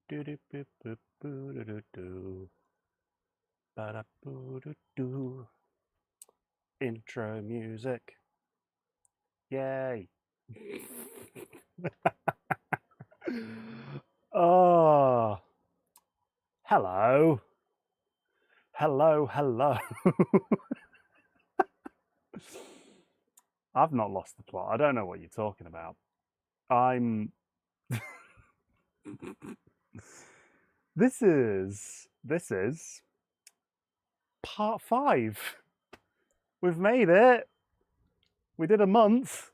Do do boop boop boo do do do. Ba da boo do do. Intro music. Yay. Oh, hello. Hello, hello. I've not lost the plot. I don't know what you're talking about. I'm. This is part 5. We've made it. We did a month.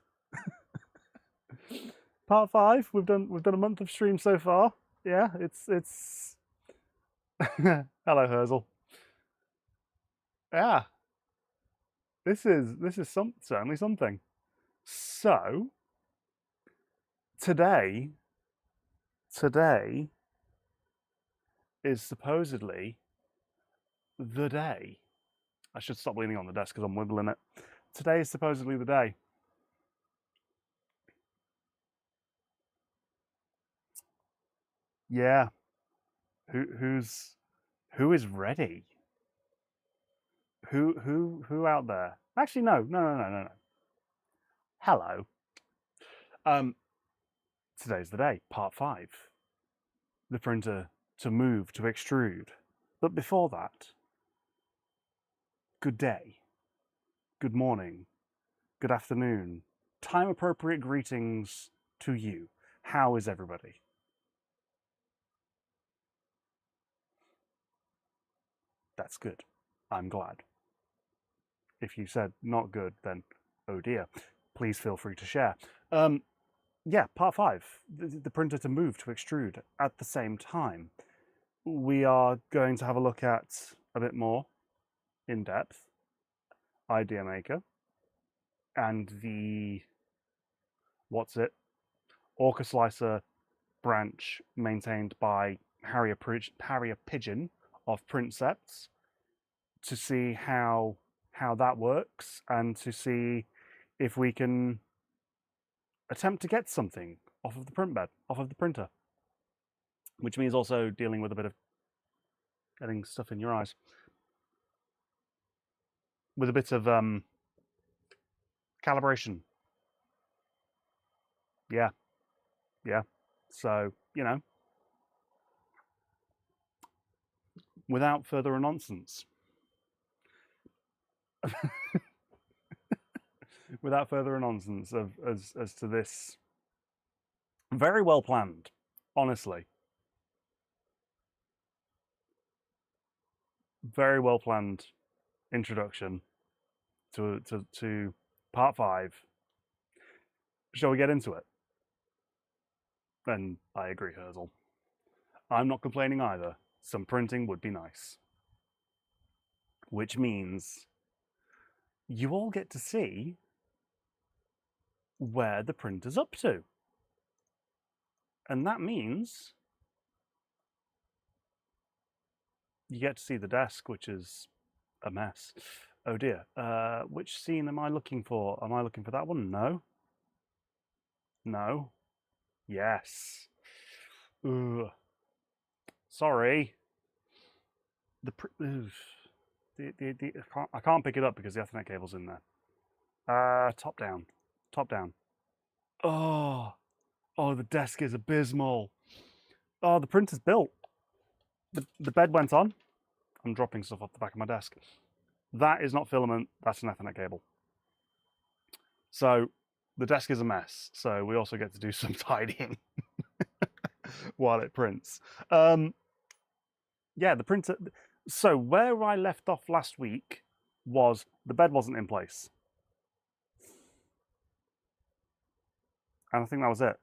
Part 5. We've done a month of stream so far. Yeah, it's. Hello, Herzl. Yeah, this is certainly something. So today is supposedly the day. I should stop leaning on the desk because I'm wibbling it. Today is supposedly the day. Yeah. Who is ready? Who out there? Actually, no. Hello. Today's the day, part 5. The printer to move, to extrude. But before that, good day, good morning, good afternoon, time appropriate greetings to you. How is everybody? That's good. I'm glad. If you said not good, then oh dear. Please feel free to share. Yeah, part 5, the printer to move, to extrude at the same time. We are going to have a look at a bit more in depth IdeaMaker and the Orcaslicer branch maintained by HarierPigeon of Printcepts, to see how that works and to see if we can attempt to get something off of the print bed, off of the printer, which means also dealing with a bit of getting stuff in your eyes, with a bit of calibration. Yeah. So, without further nonsense, without further nonsense as to this very well planned, honestly, very well planned introduction to part 5. Shall we get into it? And I agree, Herzl. I'm not complaining either. Some printing would be nice. Which means you all get to see where the printer's up to. And that means you get to see the desk, which is a mess. Oh dear. Which scene am I looking for? Am I looking for that one? No. No. Yes. Ugh. Sorry. I can't pick it up because the Ethernet cable's in there. Top down. Top down. Oh, the desk is abysmal. Oh, the printer's built. The bed went on. I'm dropping stuff off the back of my desk. That is not filament, that's an Ethernet cable. So the desk is a mess. So we also get to do some tidying while it prints. Yeah, the printer. So where I left off last week was the bed wasn't in place. And I think that was it.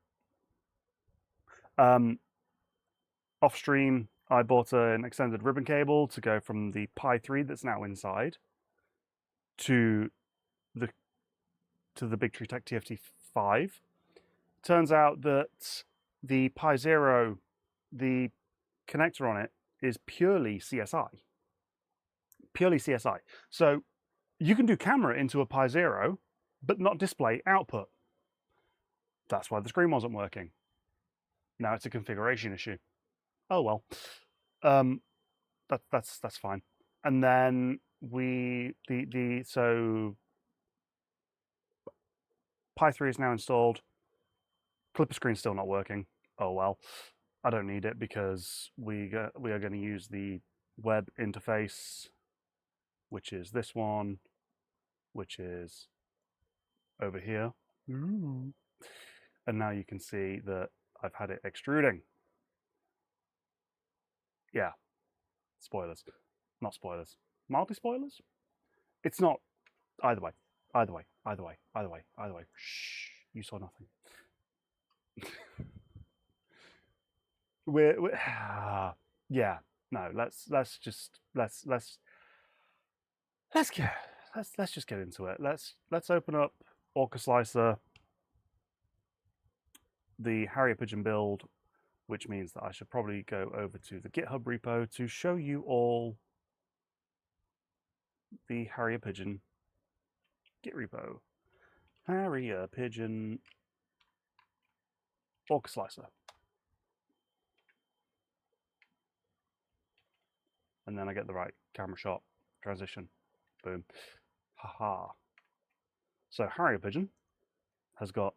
Off stream, I bought an extended ribbon cable to go from the Pi 3 that's now inside to the Big Tree Tech TFT5. Turns out that the Pi 0, the connector on it is purely CSI. Purely CSI. So you can do camera into a Pi 0, but not display output. That's why the screen wasn't working. Now it's a configuration issue. Oh well. That's fine. And then so Pi 3 is now installed. Clipper screen's still not working. Oh well. I don't need it because we are going to use the web interface, which is this one, which is over here. Ooh. And now you can see that I've had it extruding. Yeah. Spoilers. Not spoilers. Mildly spoilers? It's not. Either way. Either way. Either way. Either way. Either way. Shh. You saw nothing. we're yeah. No. Let's just just get into it. Let's open up Orcaslicer, the HarierPigeon build, which means that I should probably go over to the GitHub repo to show you all the HarierPigeon Git repo. HarierPigeon Orcaslicer. And then I get the right camera shot, transition, boom. Haha. So HarierPigeon has got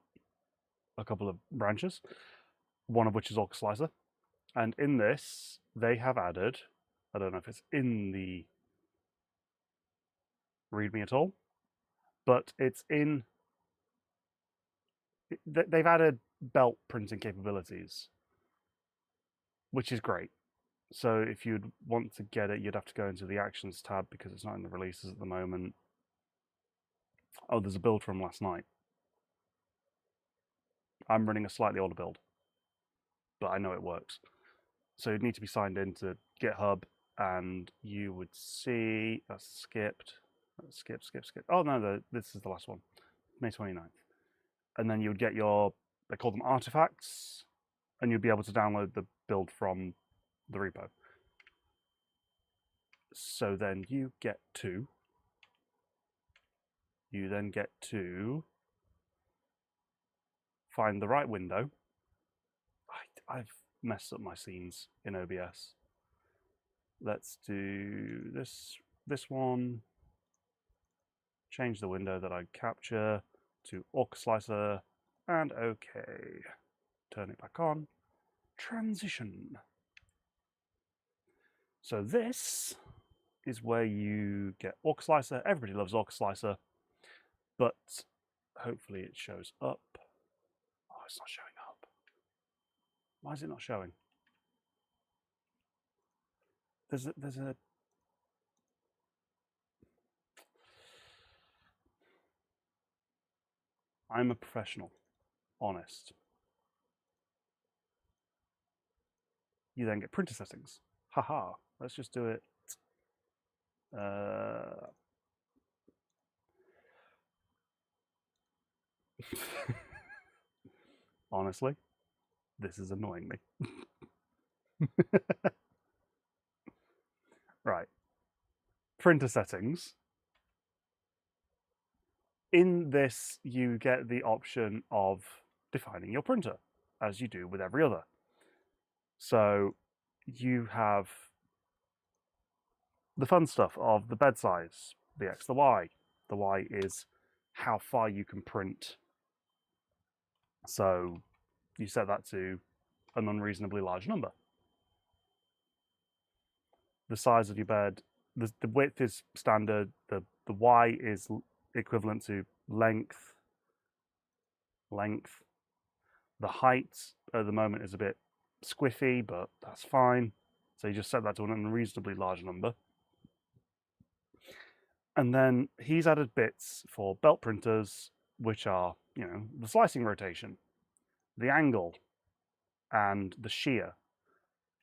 a couple of branches, one of which is Orcaslicer. And in this, they have added, I don't know if it's in the README at all, but it's in, they've added belt printing capabilities, which is great. So if you'd want to get it, you'd have to go into the Actions tab because it's not in the releases at the moment. Oh, there's a build from last night. I'm running a slightly older build, but I know it works. So you'd need to be signed into GitHub, and you would see that's skipped. Skip. Oh no, this is the last one, May 29th. And then you would get your, they call them artifacts, and you'd be able to download the build from the repo. So then you then get to find the right window. I've messed up my scenes in OBS. Let's do this one. Change the window that I capture to Orcaslicer, and okay. Turn it back on. Transition. So this is where you get Orcaslicer. Everybody loves Orcaslicer, but hopefully it shows up. Oh, it's not showing up. Why is it not showing? There's a I'm a professional, honest. You then get printer settings. Haha. Let's just do it. Honestly, this is annoying me. Right. Printer settings. In this, you get the option of defining your printer, as you do with every other. So you have the fun stuff of the bed size, the X, the Y. The Y is how far you can print. So you set that to an unreasonably large number. The size of your bed, the width is standard, the Y is equivalent to length. The height at the moment is a bit squiffy, but that's fine. So you just set that to an unreasonably large number. And then he's added bits for belt printers, which are, the slicing rotation, the angle, and the shear,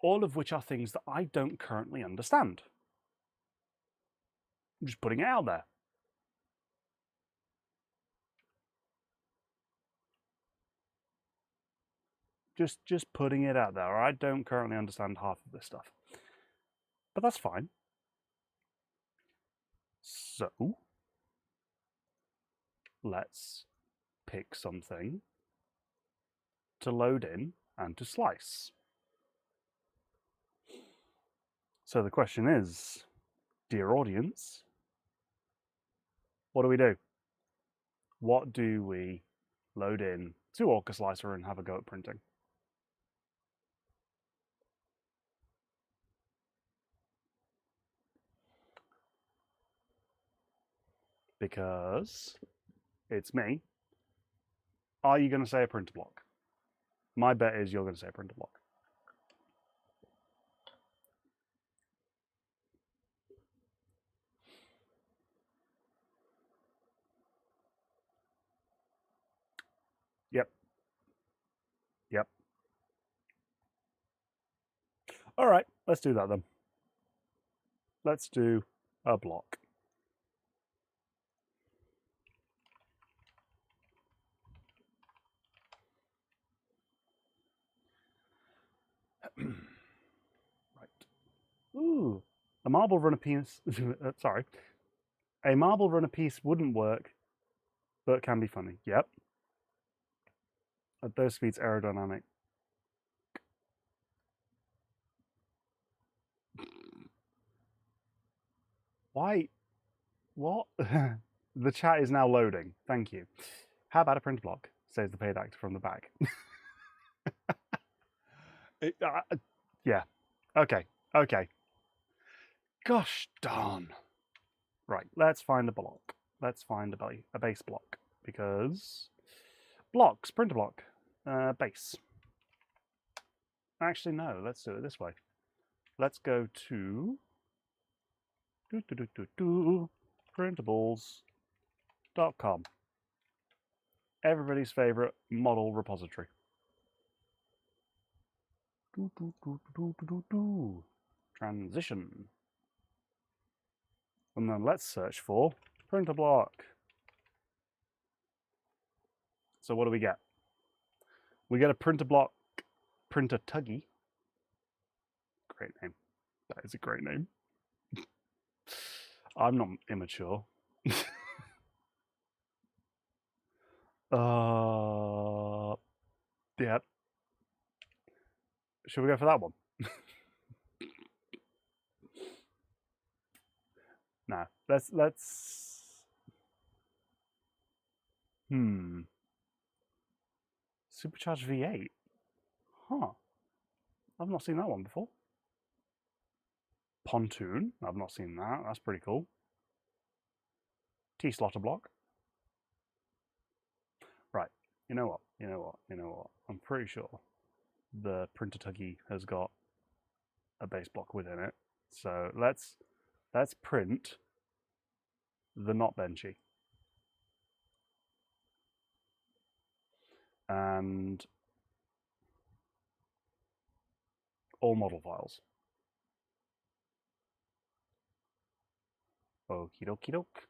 all of which are things that I don't currently understand. I'm just putting it out there. Just putting it out there. I don't currently understand half of this stuff, but that's fine. So let's pick something to load in and to slice. So the question is, dear audience, what do we do? What do we load in to Orcaslicer and have a go at printing? Because it's me. Are you going to say a printer block? My bet is you're going to say a printer block. Yep. Yep. All right, let's do that then. Let's do a block. Right. Ooh, a marble runner piece. Sorry, a marble runner piece wouldn't work, but can be funny. Yep. At those speeds, aerodynamic. Why? What? The chat is now loading. Thank you. How about a print block? Says the paid actor from the back. Yeah. Okay. Okay. Gosh darn. Right. Let's find a block. Let's find a base block because blocks, printer block, base. Actually, no. Let's do it this way. Let's go to printables.com. Everybody's favorite model repository. Transition. And then let's search for printer block. So what do we get? We get a printer block, printer tuggy. Great name. That is a great name. I'm not immature. Yeah. Should we go for that one? No. Let's. Supercharged V8. Huh. I've not seen that one before. Pontoon. I've not seen that. That's pretty cool. T-slotter block. Right. You know what? I'm pretty sure the printer tuggy has got a base block within it. So let's print the not benchy. And all model files. Okie dokie doke.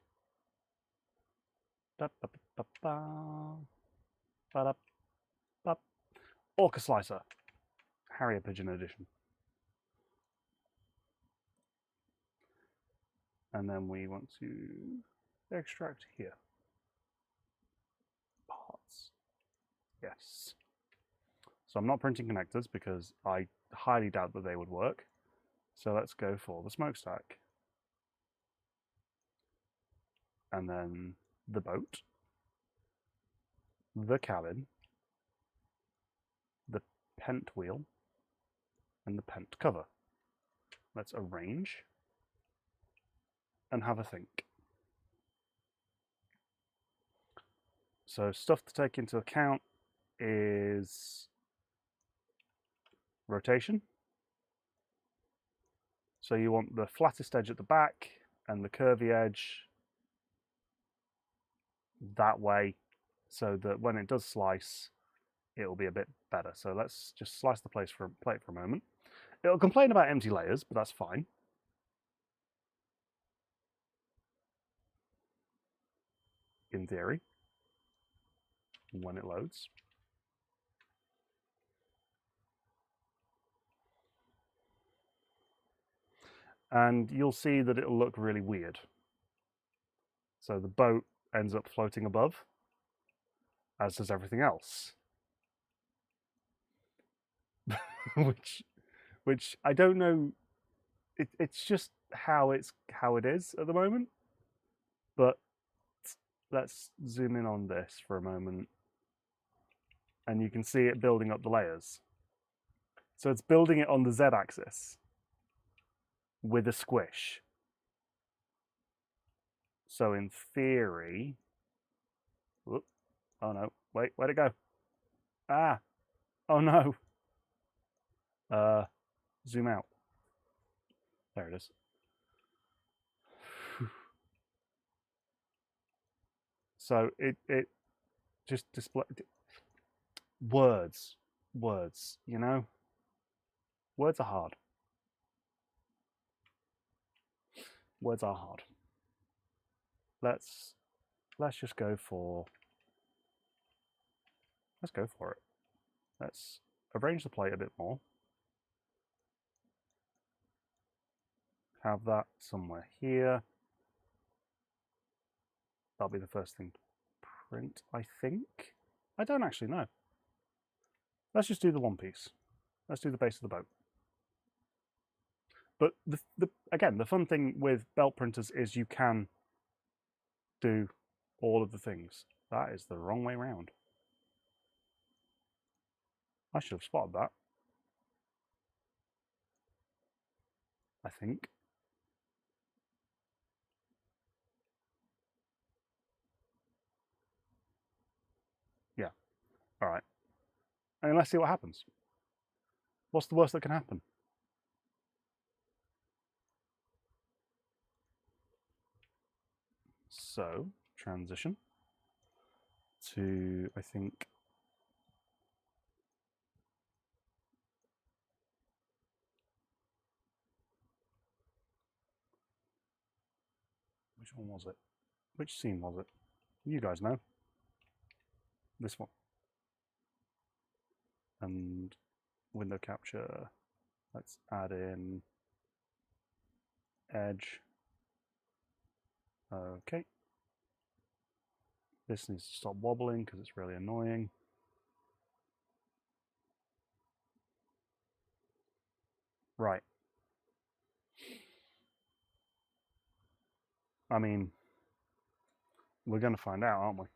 Orcaslicer, HarierPigeon edition. And then we want to extract here. Parts. Yes. So I'm not printing connectors because I highly doubt that they would work. So let's go for the smokestack. And then the boat, the cabin, the pent wheel, and the pent cover. Let's arrange and have a think. So stuff to take into account is rotation. So you want the flattest edge at the back and the curvy edge that way so that when it does slice, it'll be a bit better. So let's just slice the plate for a moment. It'll complain about empty layers, but that's fine. In theory, when it loads. And you'll see that it'll look really weird. So the boat ends up floating above, as does everything else. which I don't know it's just how it is at the moment. But let's zoom in on this for a moment, and you can see it building up the layers. So it's building it on the Z-axis with a squish. So in theory, whoop, oh no, wait, where'd it go? Ah, oh no. Zoom out. There it is. So it just display words, you know? Words are hard. Words are hard. Let's just go for, let's go for it. Let's arrange the plate a bit more. Have that somewhere here. That'll be the first thing to print, I think. I don't actually know. Let's just do the one piece. Let's do the base of the boat. But again, the fun thing with belt printers is you can do all of the things. That is the wrong way around. I should have spotted that. I think. Yeah. All right. And let's see what happens. What's the worst that can happen? So, transition to, I think, which one was it? Which scene was it? You guys know. This one. And window capture. Let's add in edge. Okay. This needs to stop wobbling because it's really annoying. Right. I mean, we're going to find out, aren't we?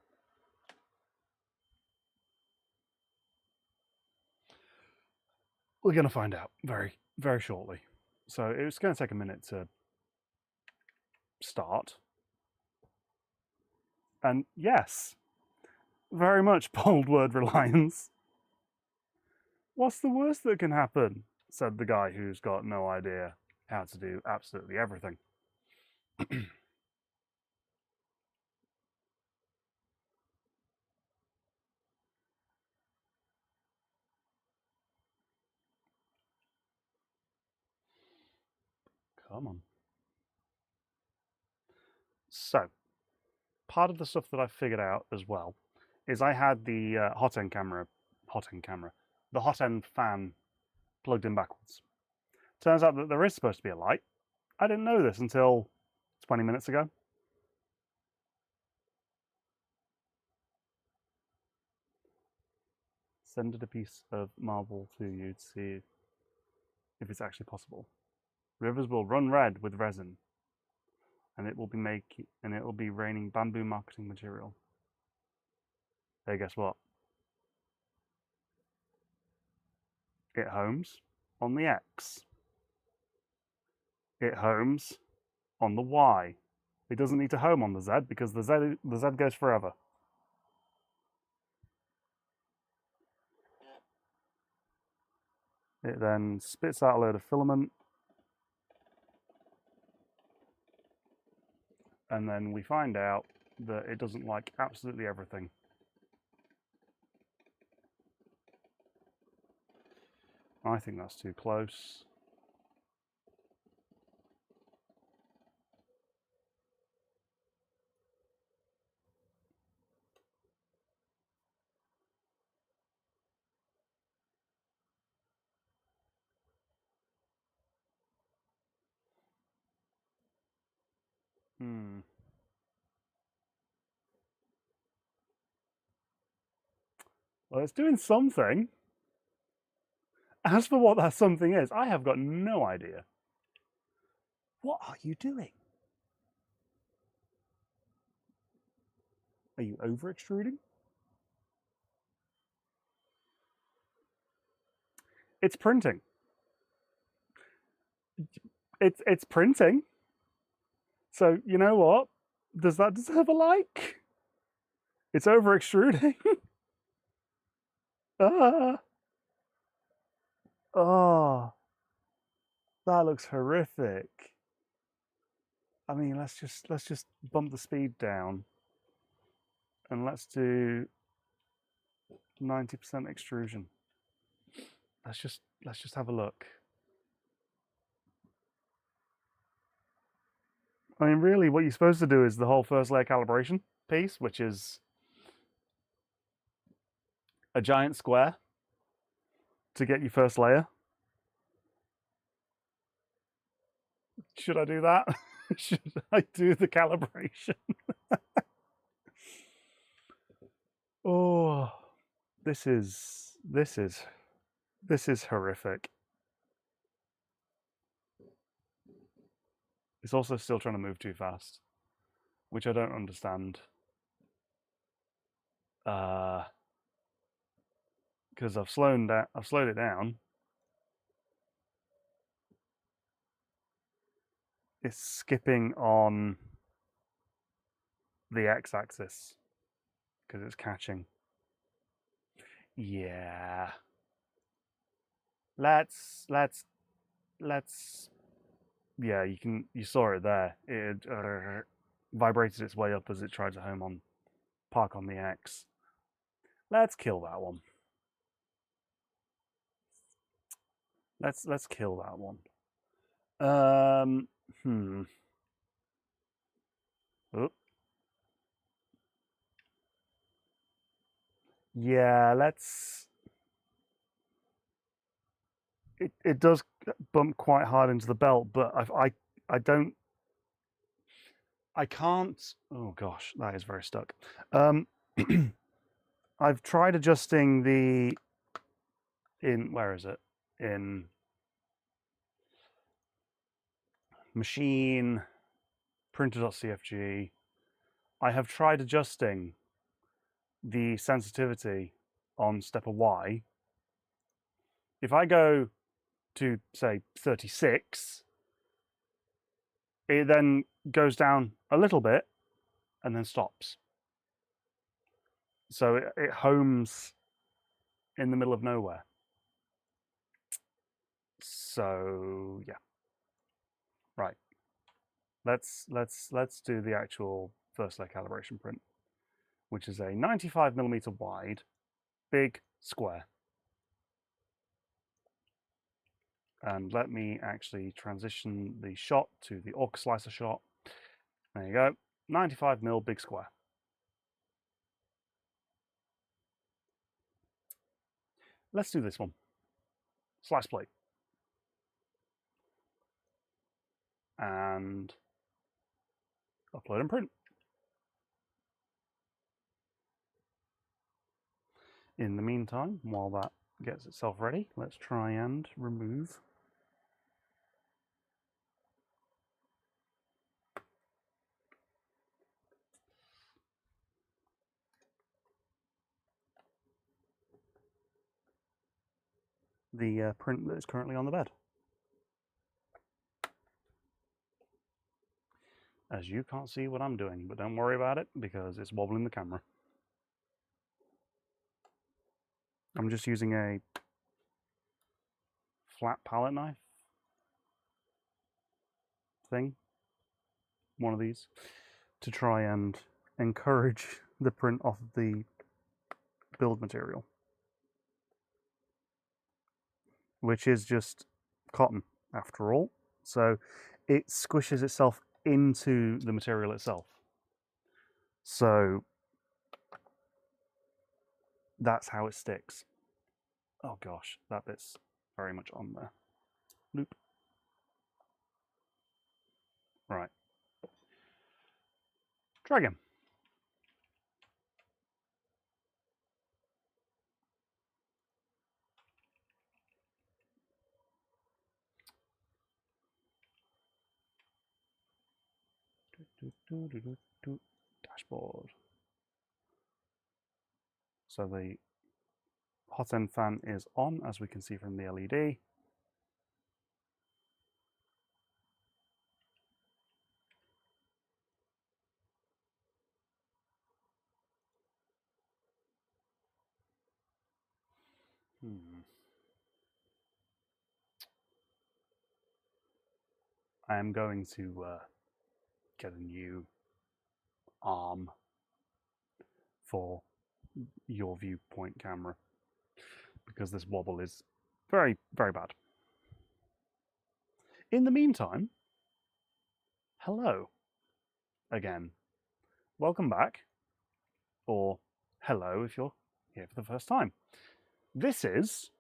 We're going to find out very, very shortly. So it's going to take a minute to start. And yes, very much bold word reliance. What's the worst that can happen? Said the guy who's got no idea how to do absolutely everything. Come on. So, part of the stuff that I figured out as well is I had the hot end camera, the hot end fan plugged in backwards. Turns out that there is supposed to be a light. I didn't know this until 20 minutes ago. Send it a piece of marble to you to see if it's actually possible. Rivers will run red with resin, and it will be raining bamboo marketing material. Hey, guess what? It homes on the X. It homes on the Y. It doesn't need to home on the Z because the Z goes forever. It then spits out a load of filament, and then we find out that it doesn't like absolutely everything. I think that's too close. Well, it's doing something. As for what that something is, I have got no idea. What are you doing? Are you over extruding? It's printing. It's printing. So you know what? Does that deserve a like? It's over extruding. Ah. Oh, that looks horrific. I mean, let's just bump the speed down, and let's do 90% extrusion. Let's just have a look. I mean, really, what you're supposed to do is the whole first layer calibration piece, which is a giant square to get your first layer. Should I do that? Should I do the calibration? Oh, this is horrific. It's also still trying to move too fast, which I don't understand. Because I've slowed it down. It's skipping on the x-axis because it's catching. Yeah. Let's. Yeah, you saw it there. It vibrated its way up as it tried to park on the X. Let's kill that one. Let's kill that one. Oh. Yeah, let's. It does bump quite hard into the belt, but I don't. I can't. Oh gosh, that is very stuck. I've tried adjusting where is it? In machine printer.cfg. I have tried adjusting the sensitivity on stepper Y. If I go to say 36, it then goes down a little bit and then stops. So it homes in the middle of nowhere. So yeah. Right. Let's do the actual first layer calibration print, which is a 95mm wide, big square. And let me actually transition the shot to the Orcaslicer shot. There you go, 95mm big square. Let's do this one. Slice plate. And upload and print. In the meantime, while that gets itself ready, let's try and remove the print that is currently on the bed. As you can't see what I'm doing, but don't worry about it because it's wobbling the camera. I'm just using a flat palette knife thing, one of these, to try and encourage the print off the build material, which is just cotton after all. So it squishes itself into the material itself. So that's how it sticks. Oh gosh, that bit's very much on there. Loop. Right. Try again. Dashboard. So the hot end fan is on, as we can see from the LED. I am going to get a new arm for your viewpoint camera because this wobble is very, very bad. In the meantime, hello again. Welcome back, or hello if you're here for the first time. This is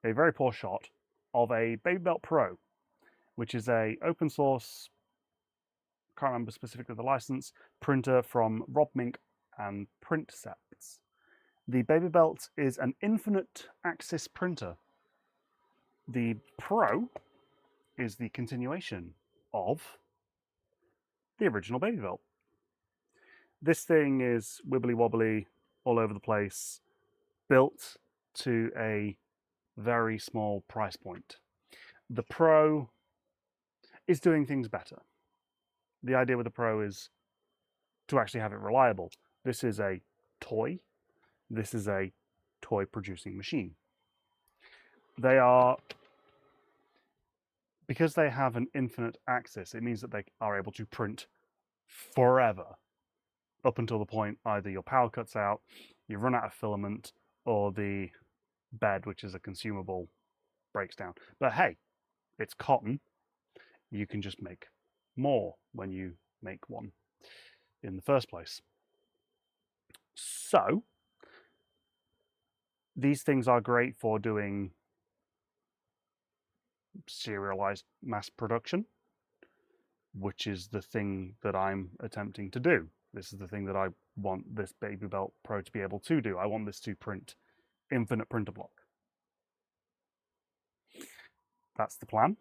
a very poor shot of a BabyBelt Pro, which is a open source, can't remember specifically the license, printer from Rob Mink and Printcepts. The BabyBelt is an infinite axis printer. The Pro is the continuation of the original BabyBelt. This thing is wibbly wobbly, all over the place, built to a very small price point. The Pro is doing things better. The idea with the Pro is to actually have it reliable. This is a toy. This is a toy producing machine. They are, because they have an infinite axis, it means that they are able to print forever, up until the point either your power cuts out, you run out of filament, or the bed, which is a consumable, breaks down. But hey, it's cotton. You can just make more when you make one in the first place. So these things are great for doing serialized mass production, which is the thing that I'm attempting to do. This is the thing that I want this BabyBelt Pro to be able to do. I want this to print infinite printer block. That's the plan.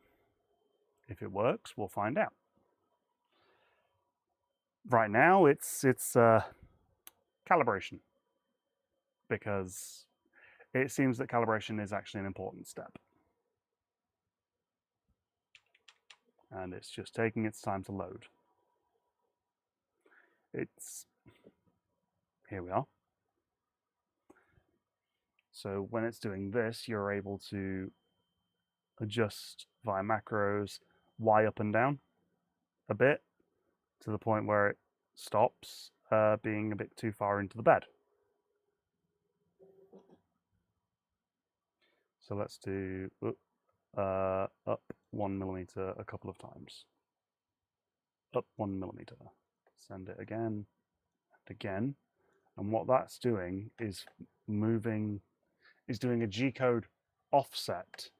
If it works, we'll find out. Right now, it's calibration, because it seems that calibration is actually an important step. And it's just taking its time to load. Here we are. So when it's doing this, you're able to adjust via macros Y up and down a bit to the point where it stops being a bit too far into the bed. So let's do up 1 millimeter a couple of times. Up 1 millimeter. Send it again and again. And what that's doing is doing a G-code offset,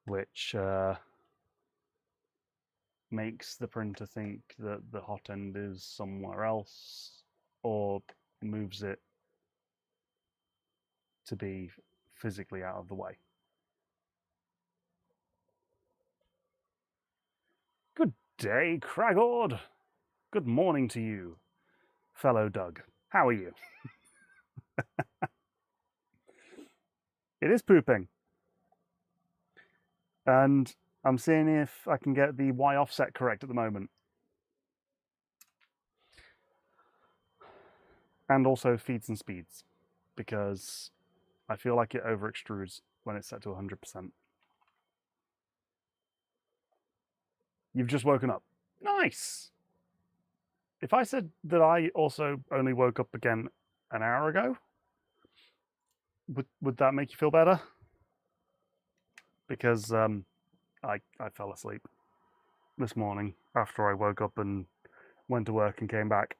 which makes the printer think that the hot end is somewhere else, or moves it to be physically out of the way. Good day, Cragord. Good morning to you, fellow Doug. How are you? It is pooping. And I'm seeing if I can get the Y offset correct at the moment. And also feeds and speeds, because I feel like it over extrudes when it's set to 100%. You've just woken up. Nice! If I said that I also only woke up again an hour ago, would that make you feel better? Because I fell asleep this morning after I woke up and went to work and came back.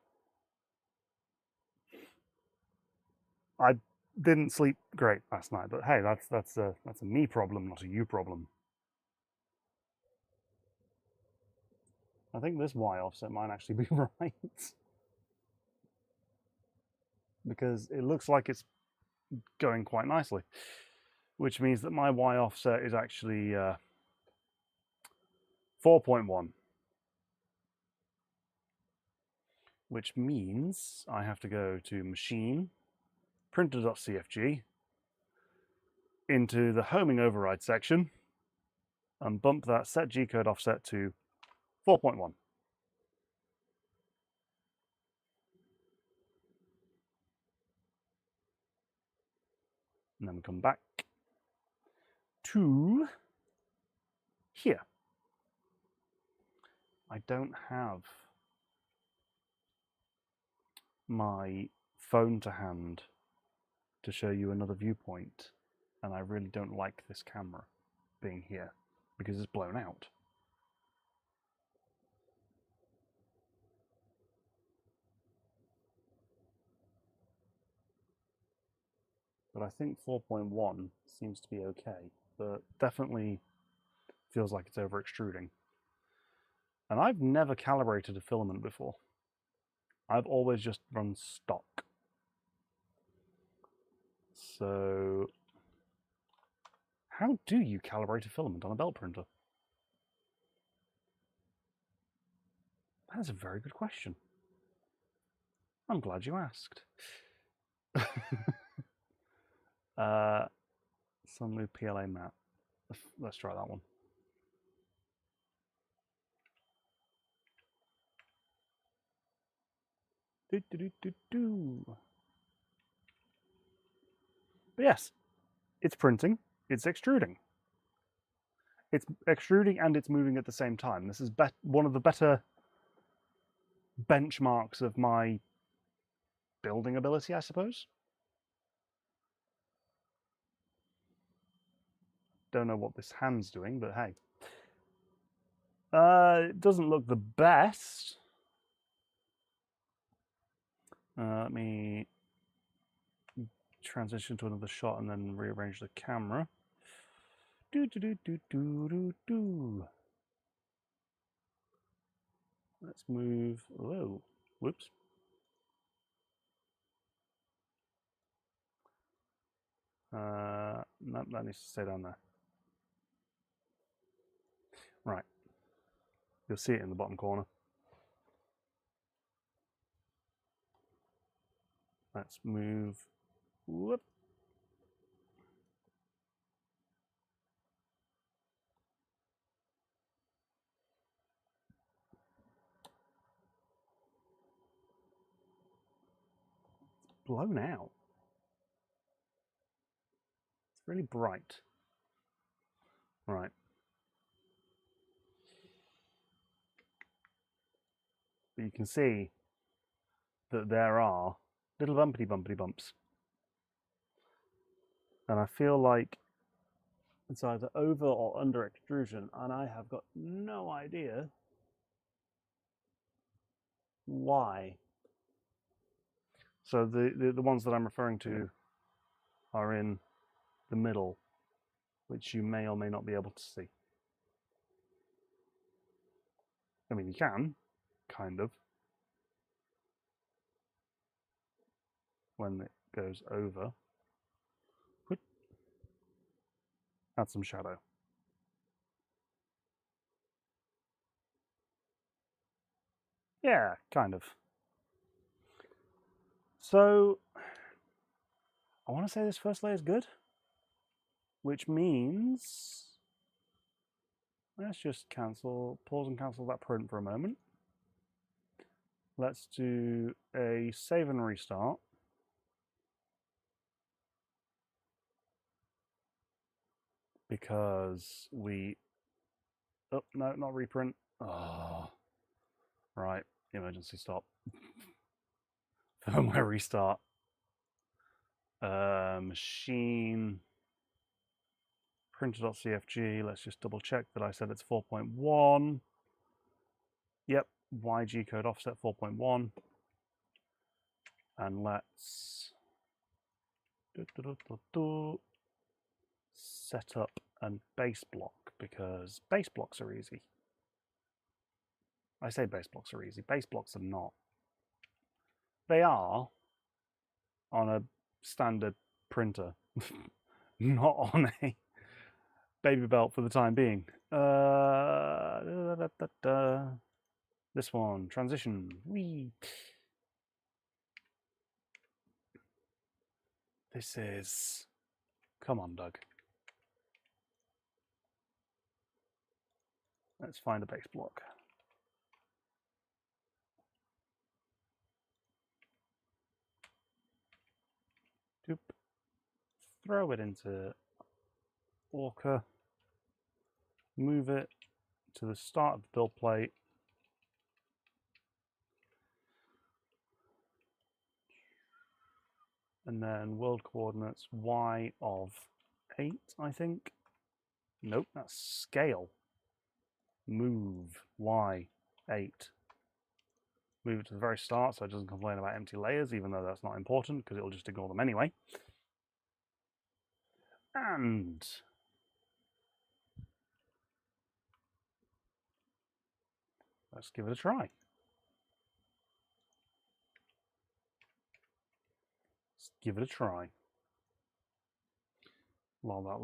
I didn't sleep great last night, but hey, that's a me problem, not a you problem. I think this Y offset might actually be right, because it looks like it's going quite nicely, which means that my Y offset is actually 4.1. Which means I have to go to Machine, Printer.cfg, into the homing override section, and bump that set G-code offset to 4.1. And then we come back to here. I don't have my phone to hand to show you another viewpoint, and I really don't like this camera being here because it's blown out. But I think 4.1 seems to be okay, but definitely feels like it's over extruding. And I've never calibrated a filament before. I've always just run stock. So how do you calibrate a filament on a belt printer? That's a very good question. I'm glad you asked. Sunloop PLA map. Let's try that one. But yes, it's printing, it's extruding. It's extruding and it's moving at the same time. This is one of the better benchmarks of my building ability, I suppose. Don't know what this hand's doing, but hey. It doesn't look the best. Let me transition to another shot and then rearrange the camera. Let's move. Whoa, whoops. No, that needs to stay down there. Right. You'll see it in the bottom corner. Let's move. Whoop. It's blown out. It's really bright. Right. But you can see that there are little bumpity bumps. And I feel like it's either over or under extrusion, and I have got no idea why. So the ones that I'm referring to are in the middle, which you may or may not be able to see. I mean, you can, kind of, when it goes over. Add some shadow. Yeah, kind of. So, I want to say this first layer is good, which means let's just pause and cancel that print for a moment. Let's do a save and restart. Because oh, no, not reprint. Oh, right, emergency stop. Firmware restart. Machine. Printer.cfg. Let's just double check that I said it's 4.1. Yep, YG code offset 4.1. And let's set up a base block, because base blocks are easy. I say base blocks are easy. Base blocks are not. They are on a standard printer, not on a BabyBelt for the time being. This one, transition. Whee. This is. Come on, Doug. Let's find a base block. Doop. Throw it into Orca. Move it to the start of the build plate. And then world coordinates y of 8, I think. Nope, that's scale. Move y 8. Move it to the very start so it doesn't complain about empty layers, even though that's not important because it'll just ignore them anyway. And let's give it a try. Let's give it a try. While that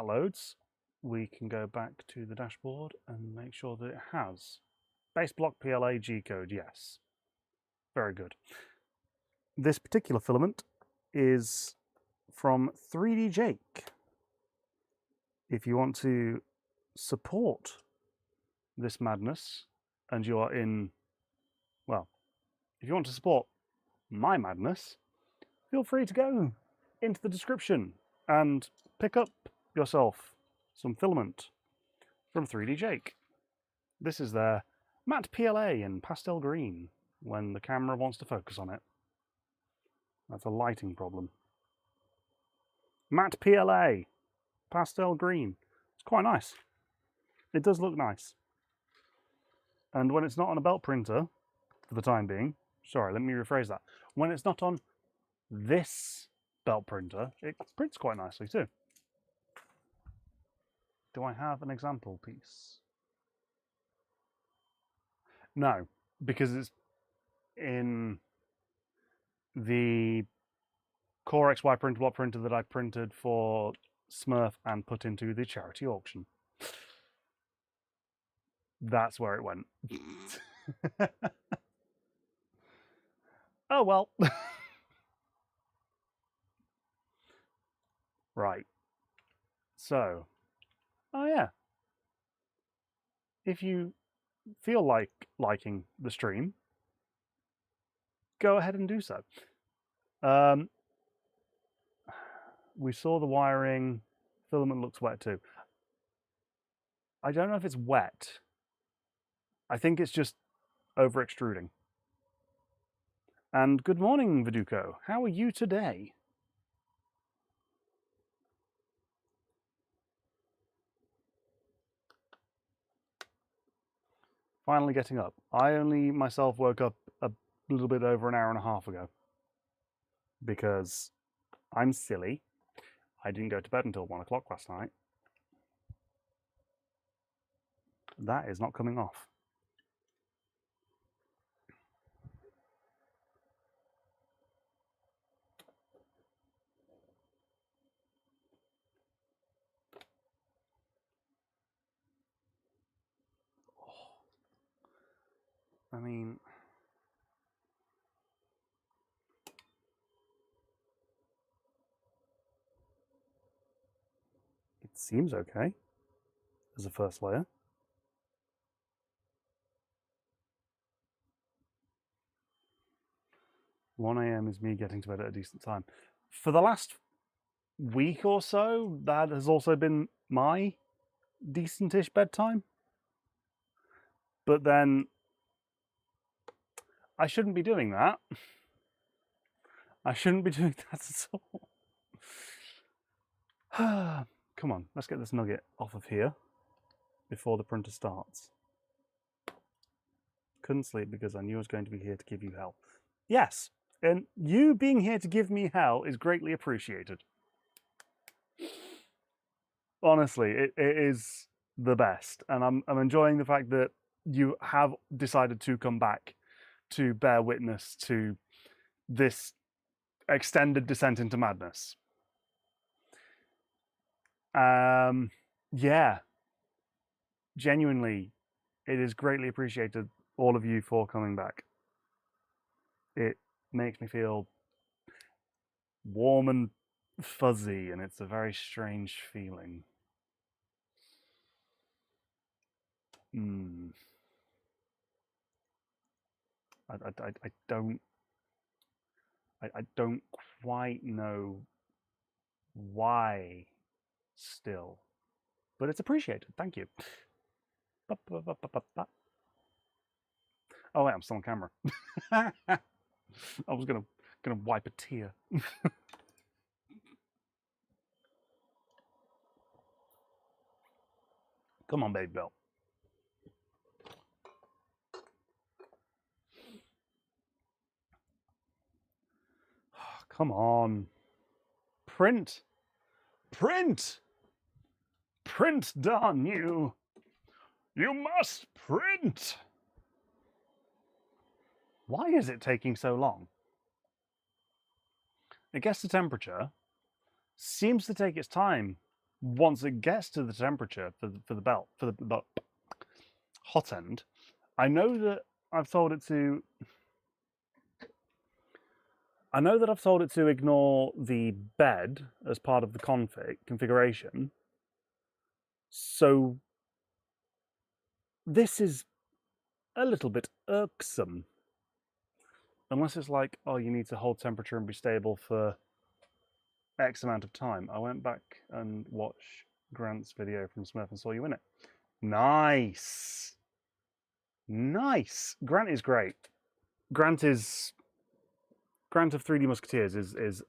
loads, we can go back to the dashboard and make sure that it has base block PLA G code. Yes, very good. This particular filament is from 3D Jake. If you want to support this madness and you are in, well, if you want to support my madness, feel free to go into the description and pick up yourself some filament from 3D Jake. This is their matte PLA in pastel green when the camera wants to focus on it. That's a lighting problem. Matte PLA, pastel green. It's quite nice. It does look nice. And when it's not on a belt printer, for the time being, sorry, let me rephrase that. When it's not on this belt printer, it prints quite nicely too. Do I have an example piece? No, because it's in the Core XY printer block printer that I printed for Smurf and put into the charity auction. That's where it went. Oh well. Right. So, oh yeah. If you feel like liking the stream, go ahead and do so. We saw the wiring. Filament looks wet too. I don't know if it's wet. I think it's just over extruding. And good morning, Viduko. How are you today? Finally getting up. I only myself woke up a little bit over an hour and a half ago because I'm silly. I didn't go to bed until 1 o'clock last night. That is not coming off. I mean, it seems okay as a first layer. "1 AM is me getting to bed at a decent time." For the last week or so, that has also been my decentish bedtime. But then I shouldn't be doing that. I shouldn't be doing that at all. Come on, let's get this nugget off of here before the printer starts. Couldn't sleep because I knew I was going to be here to give you hell. Yes, and you being here to give me hell is greatly appreciated. Honestly, it is the best, and I'm enjoying the fact that you have decided to come back to bear witness to this extended descent into madness. Yeah, genuinely, it is greatly appreciated, all of you, for coming back. It makes me feel warm and fuzzy, and it's a very strange feeling. I don't quite know why still, but it's appreciated. Thank you. Oh wait, I'm still on camera. I was gonna wipe a tear. Come on, BabyBelt. Come on. Print. Print. Print, darn you. You must print. Why is it taking so long? It gets to temperature, seems to take its time once it gets to the temperature for the belt, for the hot end. I know that I've told it to ignore the bed as part of the configuration. So this is a little bit irksome. Unless it's like, oh, you need to hold temperature and be stable for X amount of time. I went back and watched Grant's video from Smurf and saw you in it. Nice. Nice. Grant is great. Grant of 3D Musketeers is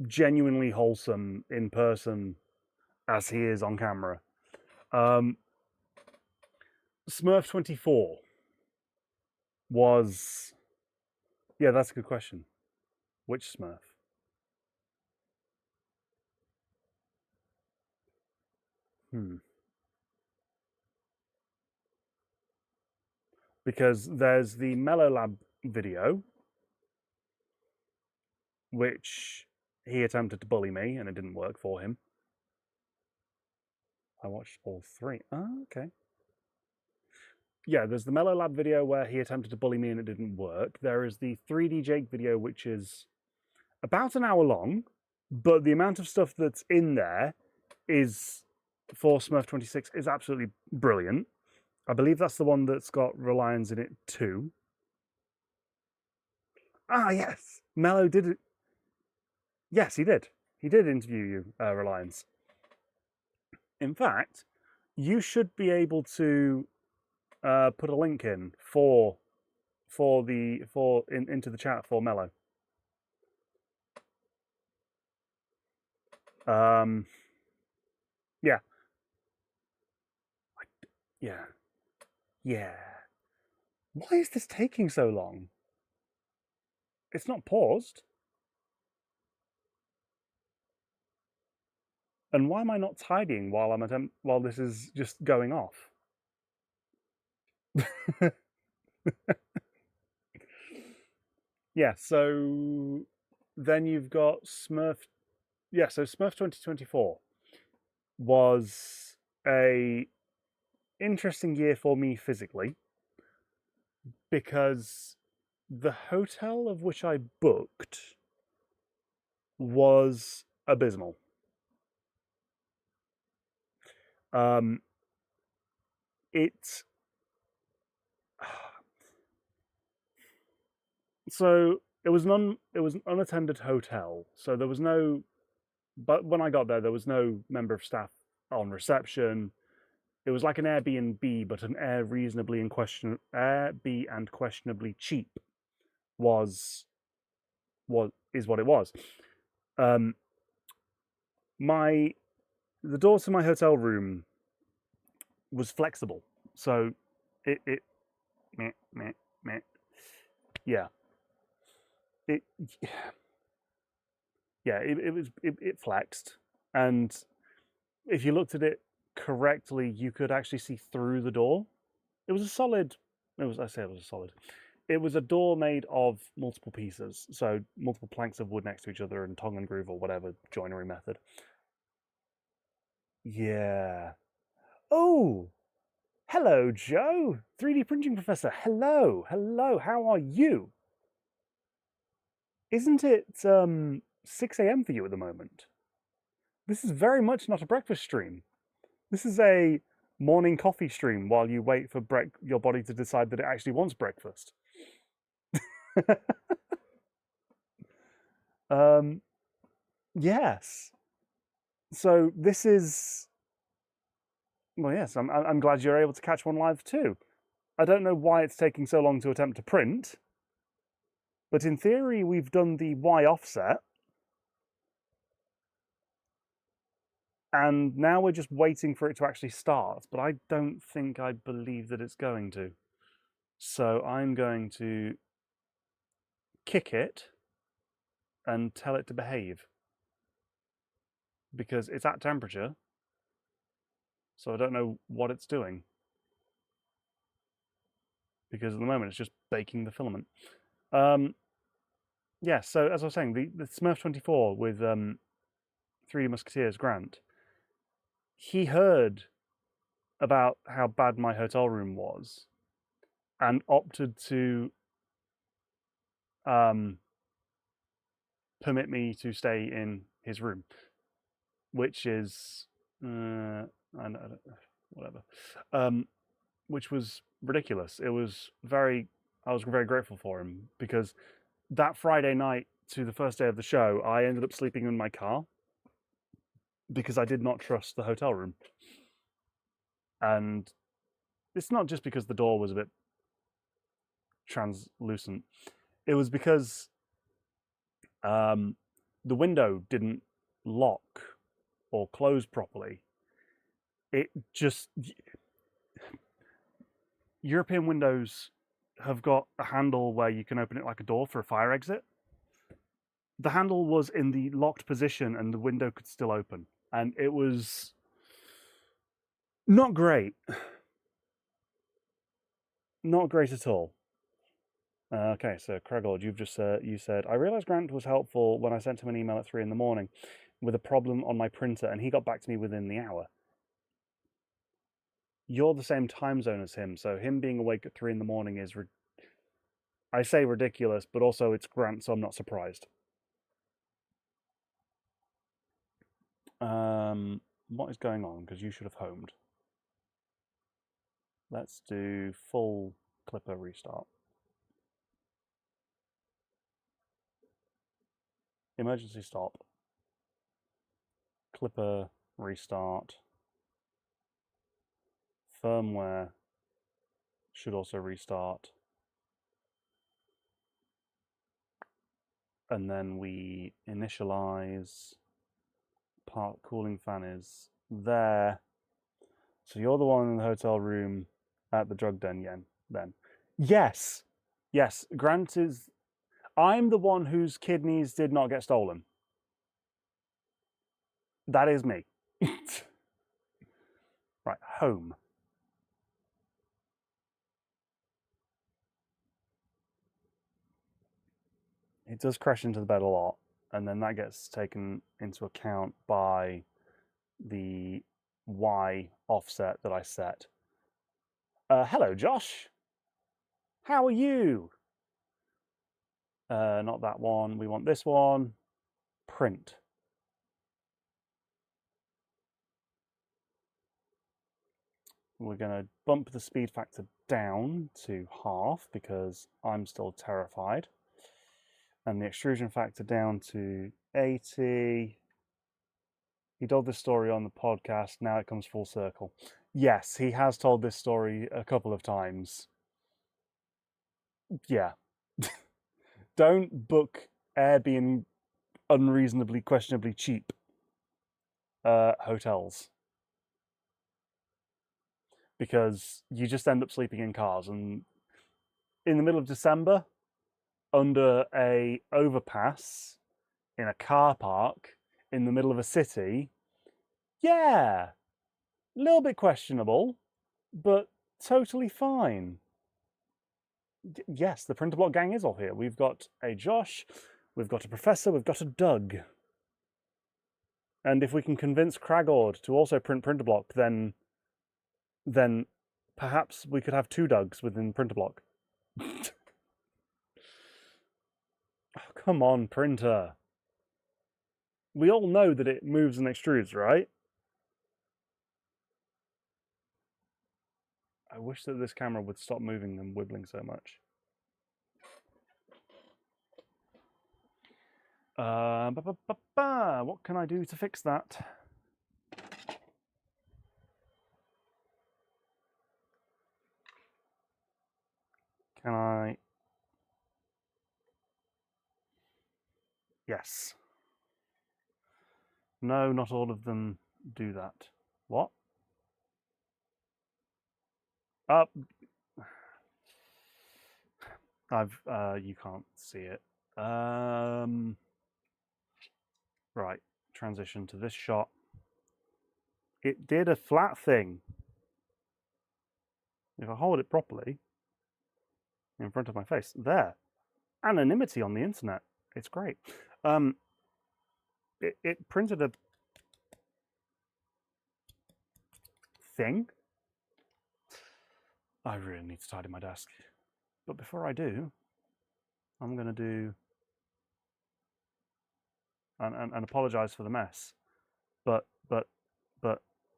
genuinely wholesome in person as he is on camera. Smurf 24 was... Yeah, that's a good question. Which Smurf? Because there's the Mellow Lab video, which he attempted to bully me and it didn't work for him. I watched all three. Oh, okay. Yeah, there's the Mellow Lab video where he attempted to bully me and it didn't work. There is the 3D Jake video, which is about an hour long, but the amount of stuff that's in there is, for Smurf 26, is absolutely brilliant. I believe that's the one that's got Reliance in it too. Ah, yes. Mello did it. Yes, he did. He did interview you, Reliance. In fact, you should be able to put a link in into the chat for Mello. Yeah. Yeah. Why is this taking so long? It's not paused. And why am I not tidying while this is just going off? Yeah, so then you've got Smurf. Yeah, so Smurf 2024 was a interesting year for me physically because the hotel of which I booked was abysmal. So it was an unattended hotel, so there was no. But when I got there was no member of staff on reception. It was like an Airbnb, but an Airbnb and questionably cheap is what it was. The door to my hotel room was flexible, so it flexed, and if you looked at it correctly, you could actually see through the door. It was a solid. It was a door made of multiple pieces, so multiple planks of wood next to each other and tongue and groove or whatever joinery method. Yeah. Oh, hello, Joe. 3D printing professor. Hello. Hello. How are you? Isn't it 6 a.m. for you at the moment? This is very much not a breakfast stream. This is a morning coffee stream while you wait for your body to decide that it actually wants breakfast. Yes. So this is, well, yes, I'm glad you're able to catch one live too. I don't know why it's taking so long to attempt to print, but in theory, we've done the Y offset. And now we're just waiting for it to actually start, but I don't think I believe that it's going to. So I'm going to kick it and tell it to behave. Because it's at temperature, so I don't know what it's doing. Because at the moment it's just baking the filament. Yeah, so as I was saying, the Smurf 24 with 3D Musketeers Grant, he heard about how bad my hotel room was and opted to permit me to stay in his room, which is whatever, which was ridiculous. It was I was very grateful for him because that Friday night to the first day of the show, I ended up sleeping in my car because I did not trust the hotel room. And it's not just because the door was a bit translucent. It was because the window didn't lock or close properly. It just... European windows have got a handle where you can open it like a door for a fire exit. The handle was in the locked position and the window could still open. And it was not great. Not great at all. Okay, so Craigold, you've just you said, I realized Grant was helpful when I sent him an email at 3 in the morning with a problem on my printer, and he got back to me within the hour. You're the same time zone as him, so him being awake at 3 in the morning is, I say ridiculous, but also it's Grant, so I'm not surprised. What is going on? Because you should have homed. Let's do full clipper restart. Emergency stop. Clipper restart. Firmware should also restart. And then we initialize. Part cooling fan is there. So you're the one in the hotel room at the drug den, then. Yes. Yes, Grant is... I'm the one whose kidneys did not get stolen. That is me. Right, home. It does crash into the bed a lot, and then that gets taken into account by the Y offset that I set. Hello, Josh. How are you? Not that one. We want this one. Print. We're going to bump the speed factor down to half because I'm still terrified. And the extrusion factor down to 80. He told this story on the podcast. Now it comes full circle. Yes, he has told this story a couple of times. Yeah. Don't book Airbnb unreasonably, questionably cheap hotels. Because you just end up sleeping in cars. And in the middle of December, under a overpass, in a car park, in the middle of a city, yeah, a little bit questionable, but totally fine. Yes, the Printer Block gang is all here. We've got a Josh, we've got a Professor, we've got a Doug. And if we can convince Kragord to also print Printerblock, then perhaps we could have 2 Dougs within Printerblock. Oh, come on, printer. We all know that it moves and extrudes, right? I wish that this camera would stop moving and wibbling so much. What can I do to fix that? Can I? Yes. No, not all of them do that. What? You can't see it. Right, transition to this shot. It did a flat thing. If I hold it properly in front of my face, there. Anonymity on the internet. It's great. It printed a thing. I really need to tidy my desk. But before I do, I'm going to do and apologize for the mess. But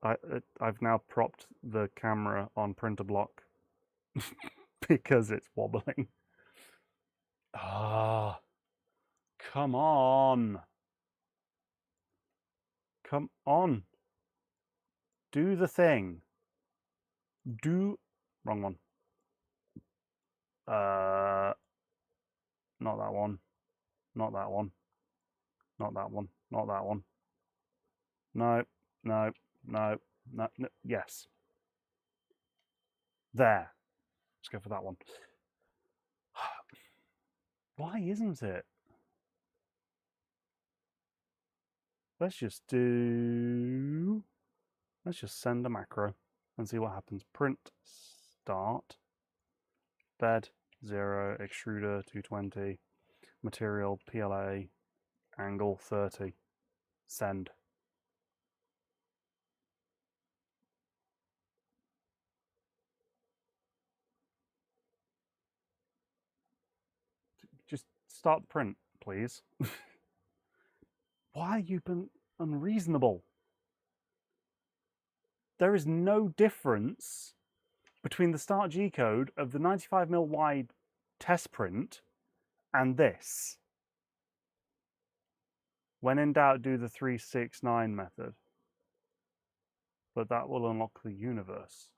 I've now propped the camera on printer block because it's wobbling. Ah, come on. Come on. Do the thing. Wrong one. Not that one. Not that one. Not that one. Not that one. No. Yes. There. Let's go for that one. Why isn't it? Let's just send a macro and see what happens. Print start. Bed 0, extruder 220, material PLA, angle 30. Send. Just start the print, please. Why have you been unreasonable? There is no difference between the start G code of the 95mm wide test print and this. When in doubt, do the 369 method. But that will unlock the universe.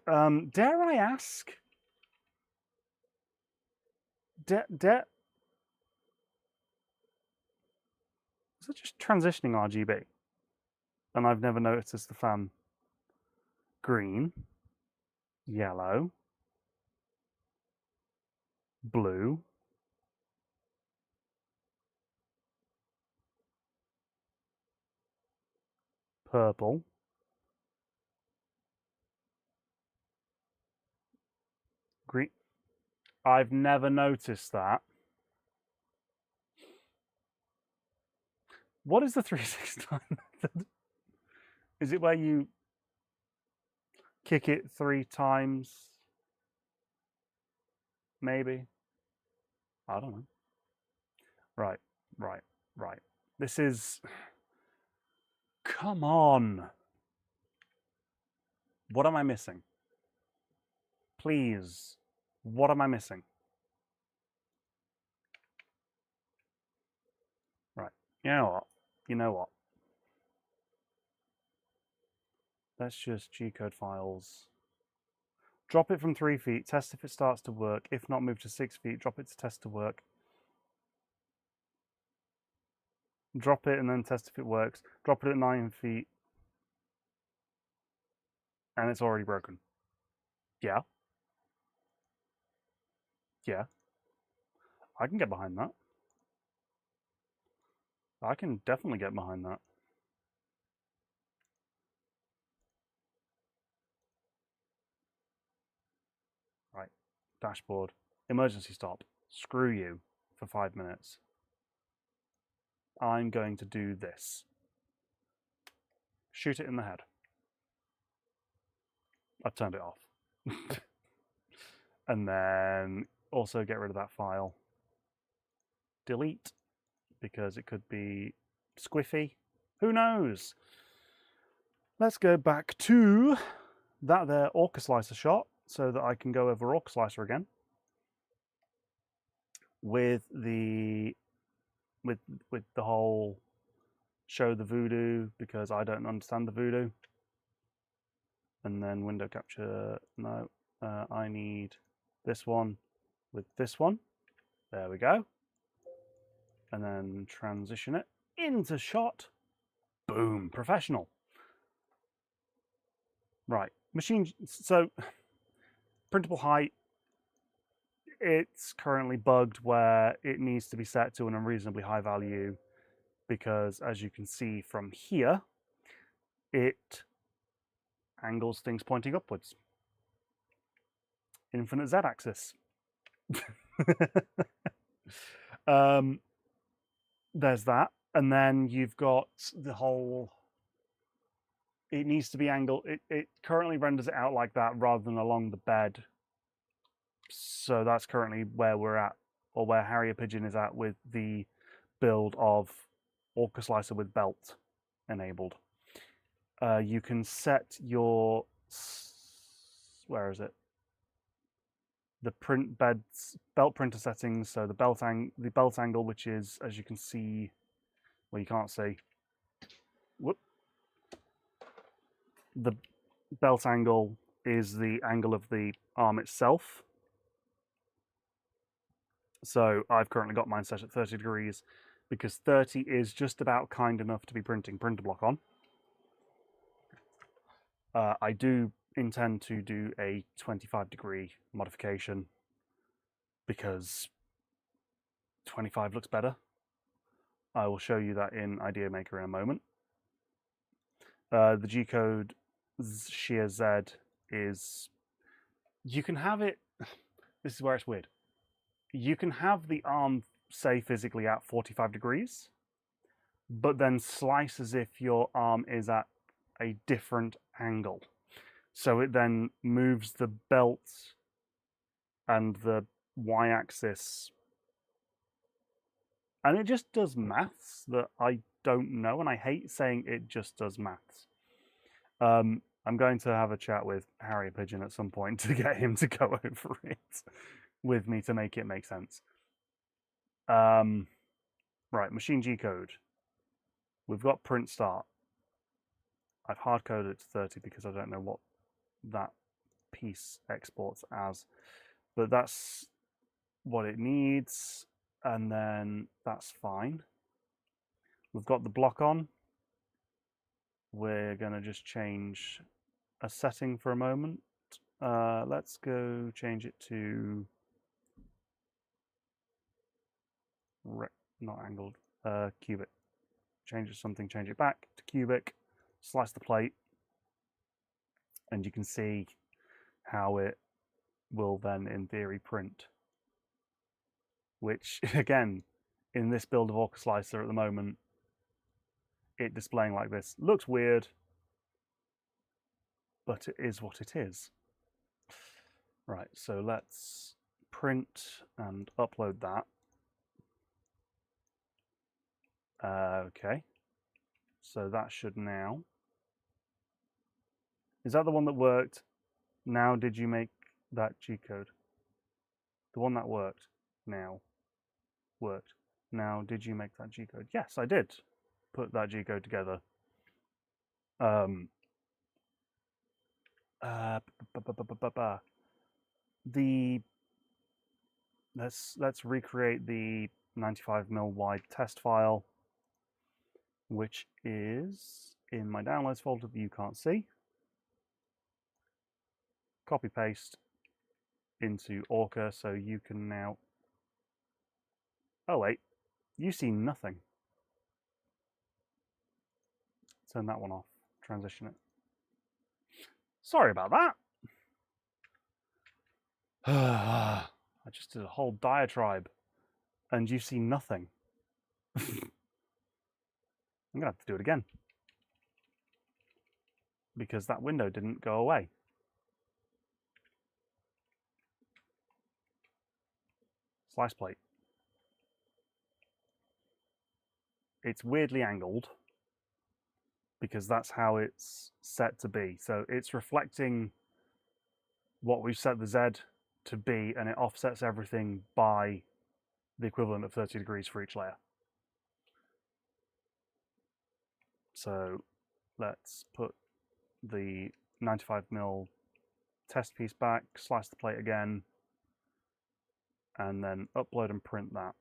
Dare I ask? Is it just transitioning RGB? And I've never noticed the fan. Green, yellow, blue, purple, green. I've never noticed that. What is the 369 method? Is it where you kick it 3 times? Maybe. I don't know. Right. This is... Come on. What am I missing? Please. What am I missing? Right. You know what? Let's just G-code files. Drop it from 3 feet, test if it starts to work. If not, move to 6 feet, drop it to test to work. Drop it and then test if it works. Drop it at 9 feet. And it's already broken. Yeah. I can get behind that. I can definitely get behind that. Right. Dashboard. Emergency stop. Screw you for 5 minutes. I'm going to do this. Shoot it in the head. I've turned it off. And then also get rid of that file. Delete, because it could be squiffy. Who knows? Let's go back to that there Orcaslicer shot so that I can go over Orcaslicer again with the whole show the voodoo, because I don't understand the voodoo. And then window capture, no, I need this one with this one. There we go. And then transition it into shot. Boom, professional. Right, machine, so printable height, it's currently bugged where it needs to be set to an unreasonably high value, because as you can see from here, it angles things pointing upwards. Infinite Z-axis. There's that. And then you've got the whole, it needs to be angled. It currently renders it out like that rather than along the bed. So that's currently where we're at, or where HarierPigeon is at with the build of Orcaslicer with belt enabled. You can set your, where is it? The belt printer settings. So the belt angle, which is, as you can see, well, you can't see. Whoop. The belt angle is the angle of the arm itself. So I've currently got mine set at 30 degrees because 30 is just about kind enough to be printing printer block on. I do intend to do a 25-degree modification because 25 looks better. I will show you that in IdeaMaker in a moment. The G-code shear Z is, you can have it, this is where it's weird. You can have the arm say physically at 45 degrees, but then slice as if your arm is at a different angle. So it then moves the belt and the y-axis, and it just does maths that I don't know, and I hate saying it just does maths. I'm going to have a chat with HarierPigeon at some point to get him to go over it with me to make it make sense. Right, machine G-code. We've got print start. I've hard coded it to 30 because I don't know what that piece exports as, but that's what it needs, and then that's fine. We've got the block on. We're going to just change a setting for a moment. Let's go change it to not angled, cubic. Change it to something, change it back to cubic, slice the plate, and you can see how it will then, in theory, print. Which, again, in this build of Orcaslicer at the moment, it displaying like this looks weird, but it is what it is. Right, so let's print and upload that. Okay, so that should now. Is that the one that worked? Now, did you make that G-code? The one that worked now worked. Now, did you make that G-code? Yes, I did put that G-code together. Let's recreate the 95mm wide test file, which is in my downloads folder that you can't see. Copy paste into Orca, so you can now. Oh wait, you see nothing. Turn that one off. Transition it. Sorry about that. I just did a whole diatribe, and you see nothing. I'm going to have to do it again. Because that window didn't go away. Slice plate. It's weirdly angled because that's how it's set to be. So it's reflecting what we've set the Z to be, and it offsets everything by the equivalent of 30 degrees for each layer. So let's put the 95mm test piece back, slice the plate again, and then upload and print that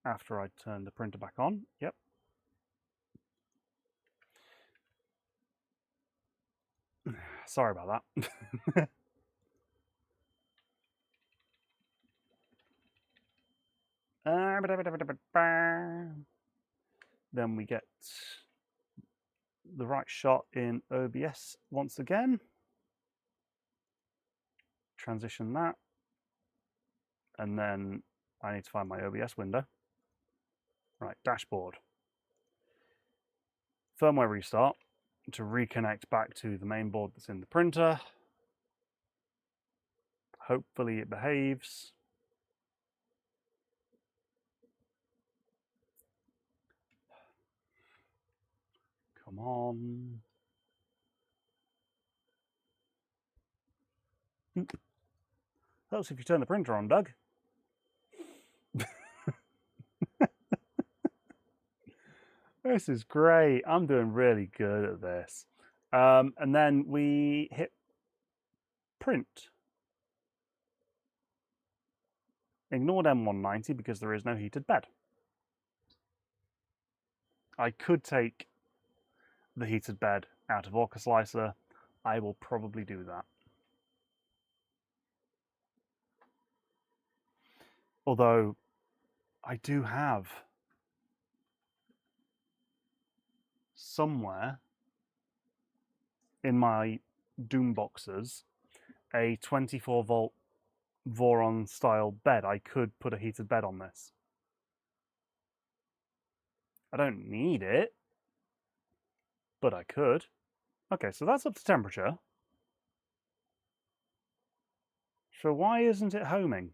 after I turn the printer back on. Yep. Sorry about that. Then we get the right shot in OBS once again. Transition that. And then I need to find my OBS window. Right, dashboard. Firmware restart to reconnect back to the main board that's in the printer. Hopefully it behaves. Come on. Helps if you turn the printer on, Doug. This is great. I'm doing really good at this. And then we hit print. Ignored M190 because there is no heated bed. I could take the heated bed out of Orcaslicer. I will probably do that. Although I do have somewhere in my Doom boxes a 24-volt Voron style bed. I could put a heated bed on this. I don't need it, but I could. Okay, so that's up to temperature. So why isn't it homing?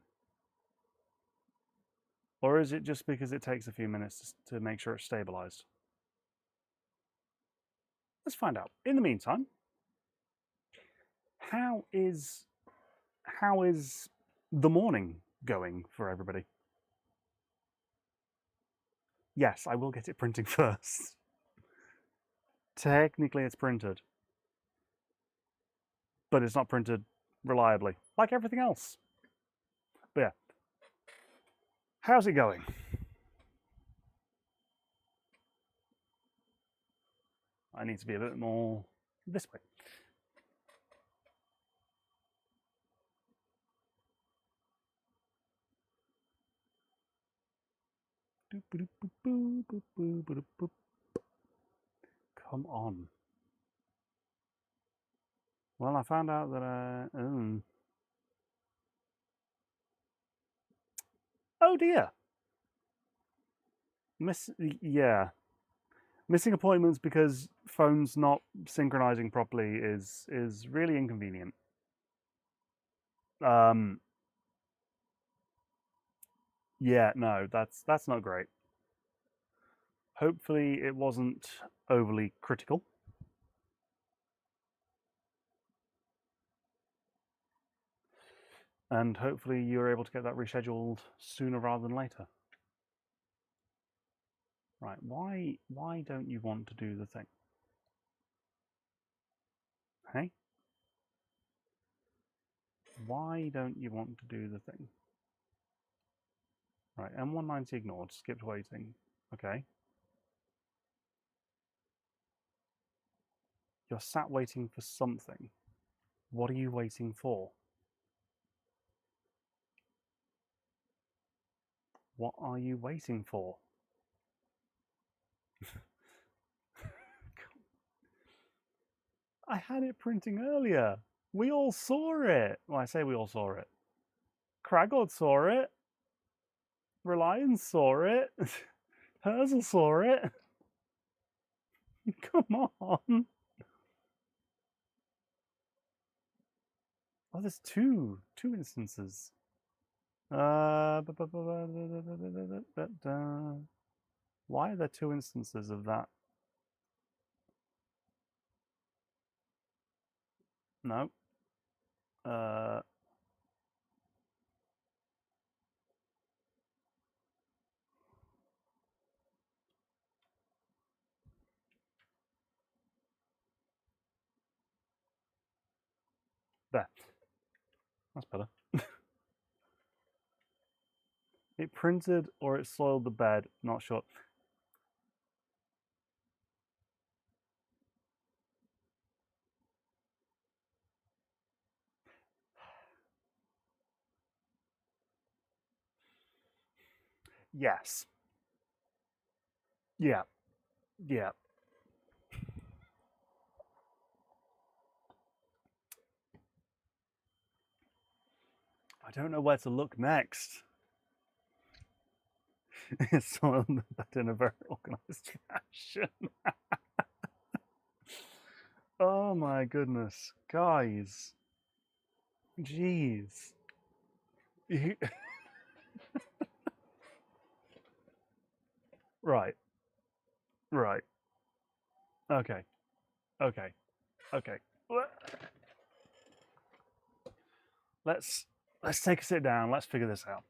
Or is it just because it takes a few minutes to make sure it's stabilized? Let's find out. In the meantime, how is the morning going for everybody? Yes, I will get it printing first. Technically it's printed, but it's not printed reliably, like everything else. But yeah, how's it going? I need to be a bit more this way. Come on. Well, I found out that oh dear. Yeah. Missing appointments because phone's not synchronizing properly is really inconvenient. Yeah, no, that's not great. Hopefully it wasn't overly critical. And hopefully you're able to get that rescheduled sooner rather than later. Right, why don't you want to do the thing? Hey? Why don't you want to do the thing? Right, M190 ignored, skipped waiting. Okay. You're sat waiting for something. What are you waiting for? What are you waiting for? I had it printing earlier. We all saw it. Well, I say we all saw it. Cragod saw it. Reliance saw it. Herzl saw it. Come on. Oh, there's two instances. Why are there two instances of that? No. There. That's better. It printed or it soiled the bed, not sure. Yes. Yeah. Yeah. I don't know where to look next. It soiled the bed in a very organized fashion. Oh my goodness. Guys. Jeez. Right. Right. Okay. Okay. Okay. Let's take a sit down. Let's figure this out.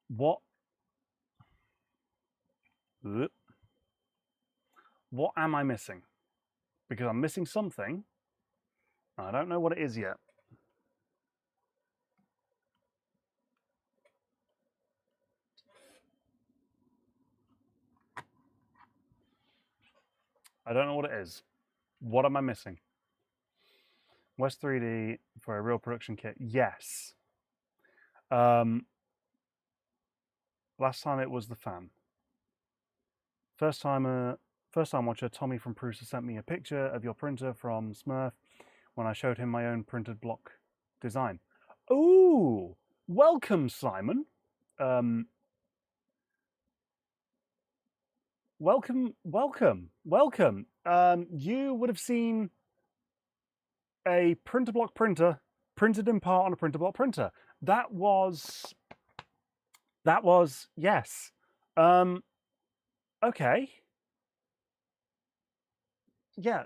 What am I missing? Because I'm missing something. I don't know what it is yet. I don't know what it is. What am I missing? West 3D for a real production kit. Yes. Last time it was the fan. First time watcher Tommy from Prusa sent me a picture of your printer from Smurf when I showed him my own printed block design. Ooh, welcome, Simon. Welcome. You would have seen a printer block printer printed in part on a printer block printer. That was yes. Okay. Yeah,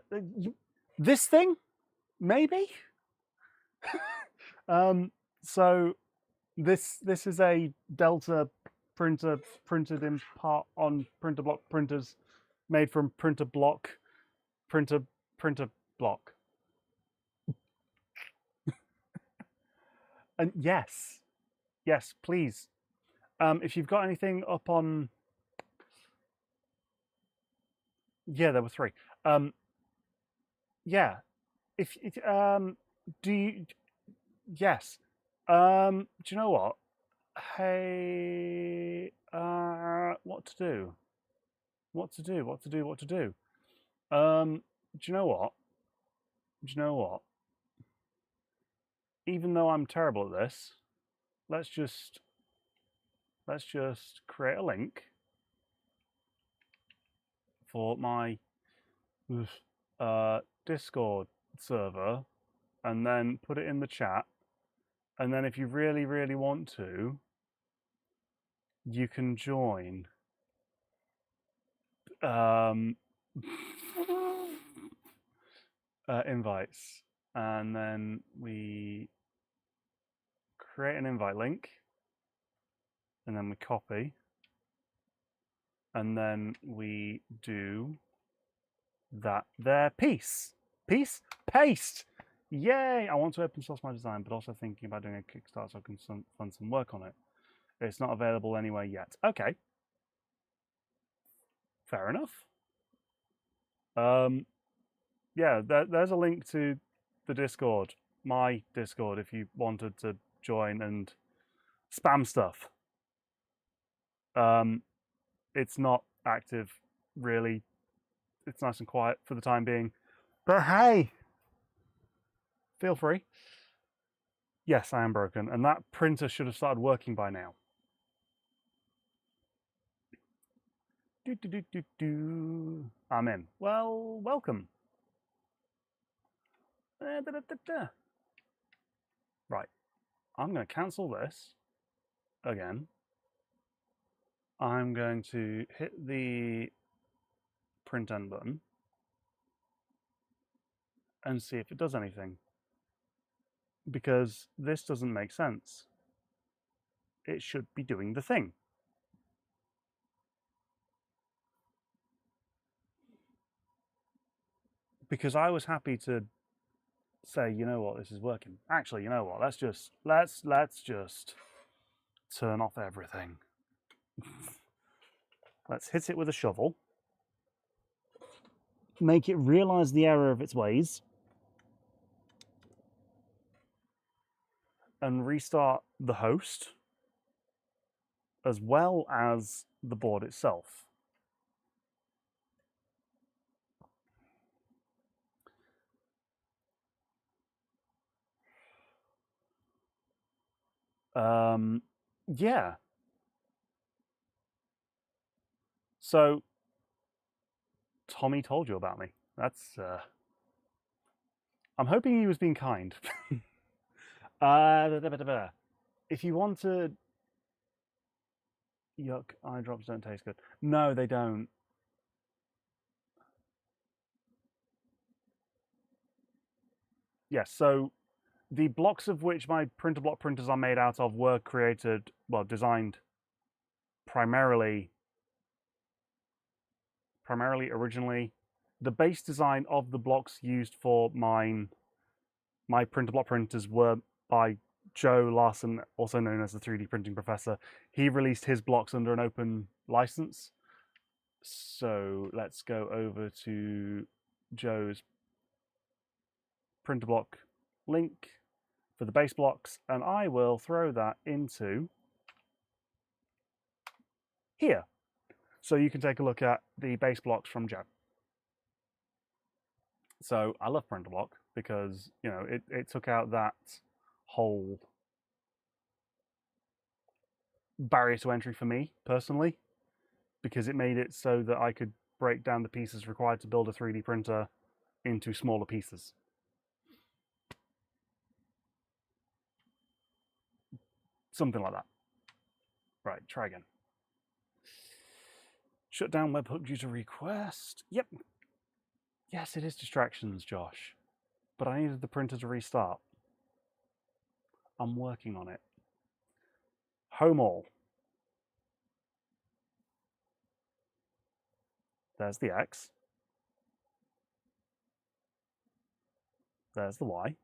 this thing maybe. So this is a Delta printer printed in part on printer block printers, made from printer block. And yes, please. If you've got anything up on, yeah, there were three. Yeah, if do you, yes. Do you know what? Hey, what to do? Do you know what? Even though I'm terrible at this, let's just create a link for my Discord server and then put it in the chat. And then if you really, really want to, you can join. Invites. And then we create an invite link. And then we copy. And then we do that there. Paste. Yay! I want to open source my design, but also thinking about doing a Kickstarter so I can fund some work on it. It's not available anywhere yet. Okay. Fair enough. Yeah, there's a link to the Discord, my Discord, if you wanted to join and spam stuff. It's not active, really. It's nice and quiet for the time being. But hey, feel free. Yes, I am broken, and that printer should have started working by now. I'm in. Well, welcome. Right. I'm going to cancel this again. I'm going to hit the print end button and see if it does anything. Because this doesn't make sense. It should be doing the thing. Because I was happy to say, you know what, this is working. Actually, you know what, let's just turn off everything. Let's hit it with a shovel. Make it realize the error of its ways. And restart the host as well as the board itself. Yeah. So Tommy told you about me. That's I'm hoping he was being kind. If you want to... Yuck, eye drops don't taste good. No, they don't. Yes, so the blocks of which my printer block printers are made out of were created, well, designed primarily originally. The base design of the blocks used for my printer block printers were by Joe Larson, also known as the 3D printing professor. He released his blocks under an open license. So let's go over to Joe's printer block link for the base blocks, and I will throw that into here. So you can take a look at the base blocks from Joe. So I love printer block because, you know, it took out that whole barrier to entry for me personally, because it made it so that I could break down the pieces required to build a 3D printer into smaller pieces. Something like that. Right, try again. Shut down webhook due to request. Yep. Yes, it is distractions, Josh. But I needed the printer to restart. I'm working on it. Home all. There's the X. There's the Y.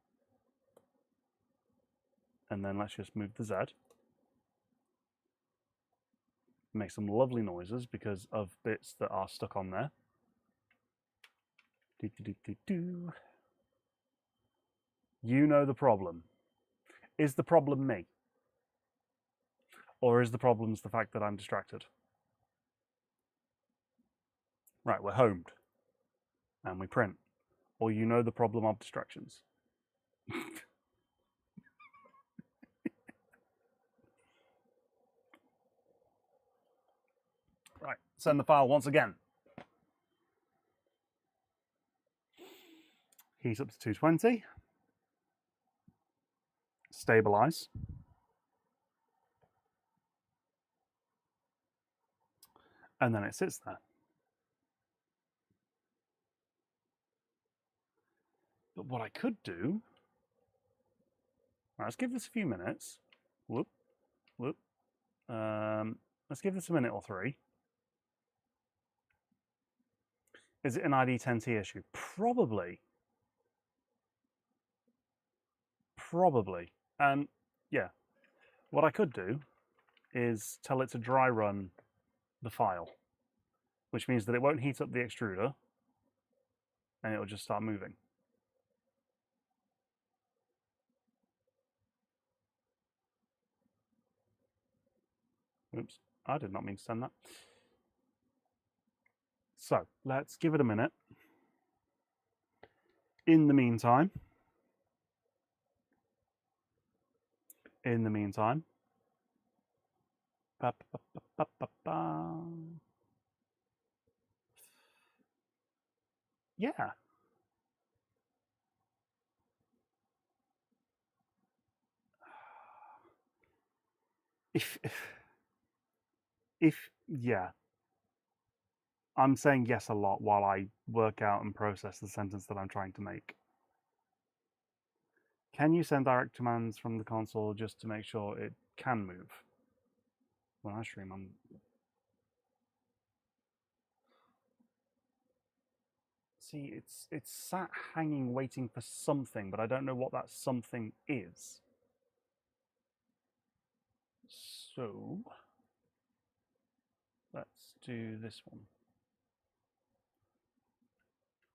And then let's just move the Z. Make some lovely noises because of bits that are stuck on there. You know the problem. Is the problem me? Or is the problem the fact that I'm distracted? Right, we're homed. And we print. Or you know the problem of distractions. Right, send the file once again. Heat up to 220. Stabilize. And then it sits there. But what I could do... Right, let's give this a few minutes. Whoop, whoop. Let's give this a minute or three. Is it an ID10T issue? Probably. Probably. And yeah, what I could do is tell it to dry run the file, which means that it won't heat up the extruder and it will just start moving. Oops, I did not mean to send that. So let's give it a minute. In the meantime, Yeah. If yeah, I'm saying yes a lot while I work out and process the sentence that I'm trying to make. Can you send direct commands from the console just to make sure it can move? When I stream, I'm... See, it's sat hanging waiting for something, but I don't know what that something is. So let's do this one.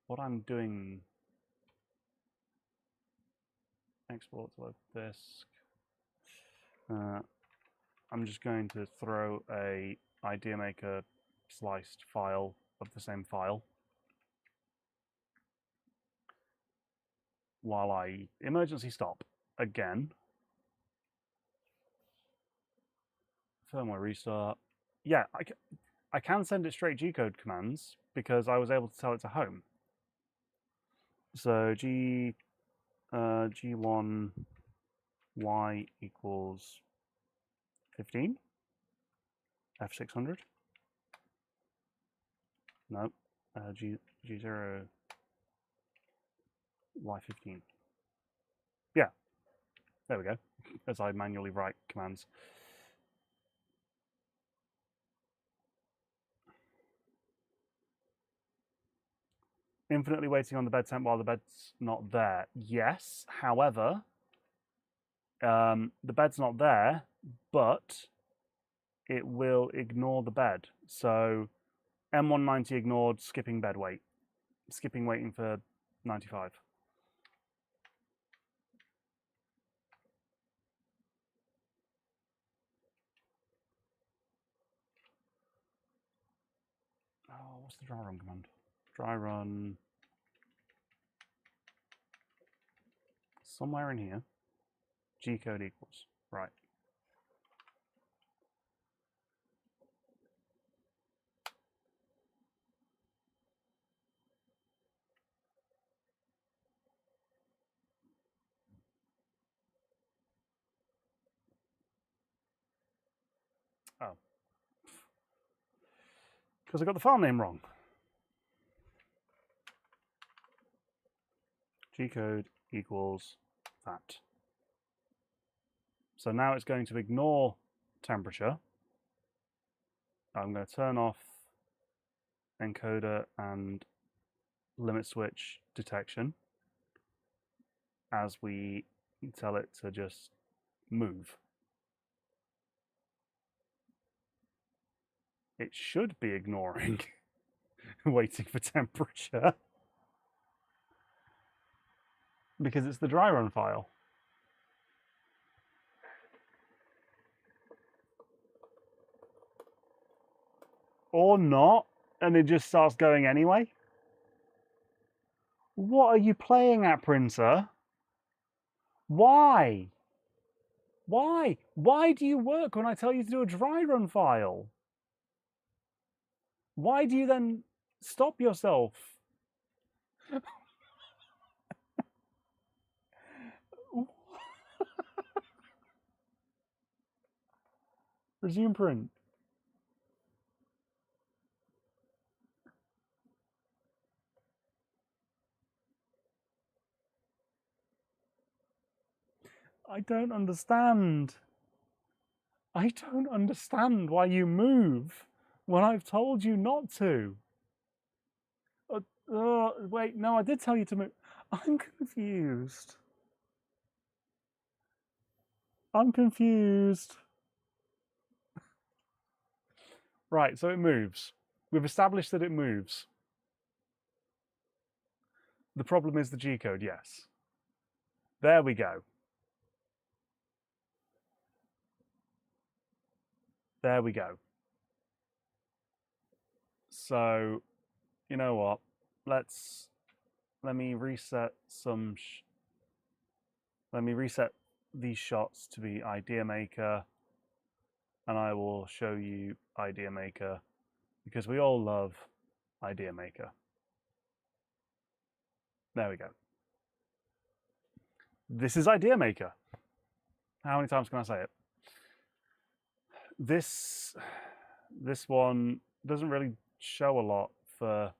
What I'm doing, export to local disk. I'm just going to throw a IdeaMaker sliced file of the same file while I emergency stop again. Firmware restart. Yeah, I can send it straight G-code commands because I was able to tell it to home. So G1 Y equals 15. F600. No. G0 Y15. Yeah. There we go. As I manually write commands. Infinitely waiting on the bed temp while the bed's not there. Yes. However, the bed's not there, but it will ignore the bed. So M190 ignored skipping bed wait. Skipping waiting for 95. Oh, what's the dry run command? Dry run. Somewhere in here. G-code equals. Right. Oh. Because I got the file name wrong. G-code equals that. So now it's going to ignore temperature. I'm going to turn off encoder and limit switch detection as we tell it to just move. It should be ignoring waiting for temperature because it's the dry run file. Or not, and it just starts going anyway. What are you playing at, printer? Why? Why? Why do you work when I tell you to do a dry run file? Why do you then stop yourself? Resume print. I don't understand. I don't understand why you move when I've told you not to. Wait, no, I did tell you to move. I'm confused. I'm confused. Right, so it moves. We've established that it moves. The problem is the G-code, yes. There we go. There we go. So, you know what? Let me reset some. Let me reset these shots to be IdeaMaker, and I will show you IdeaMaker because we all love IdeaMaker. There we go. This is IdeaMaker. How many times can I say it? This one doesn't really show a lot for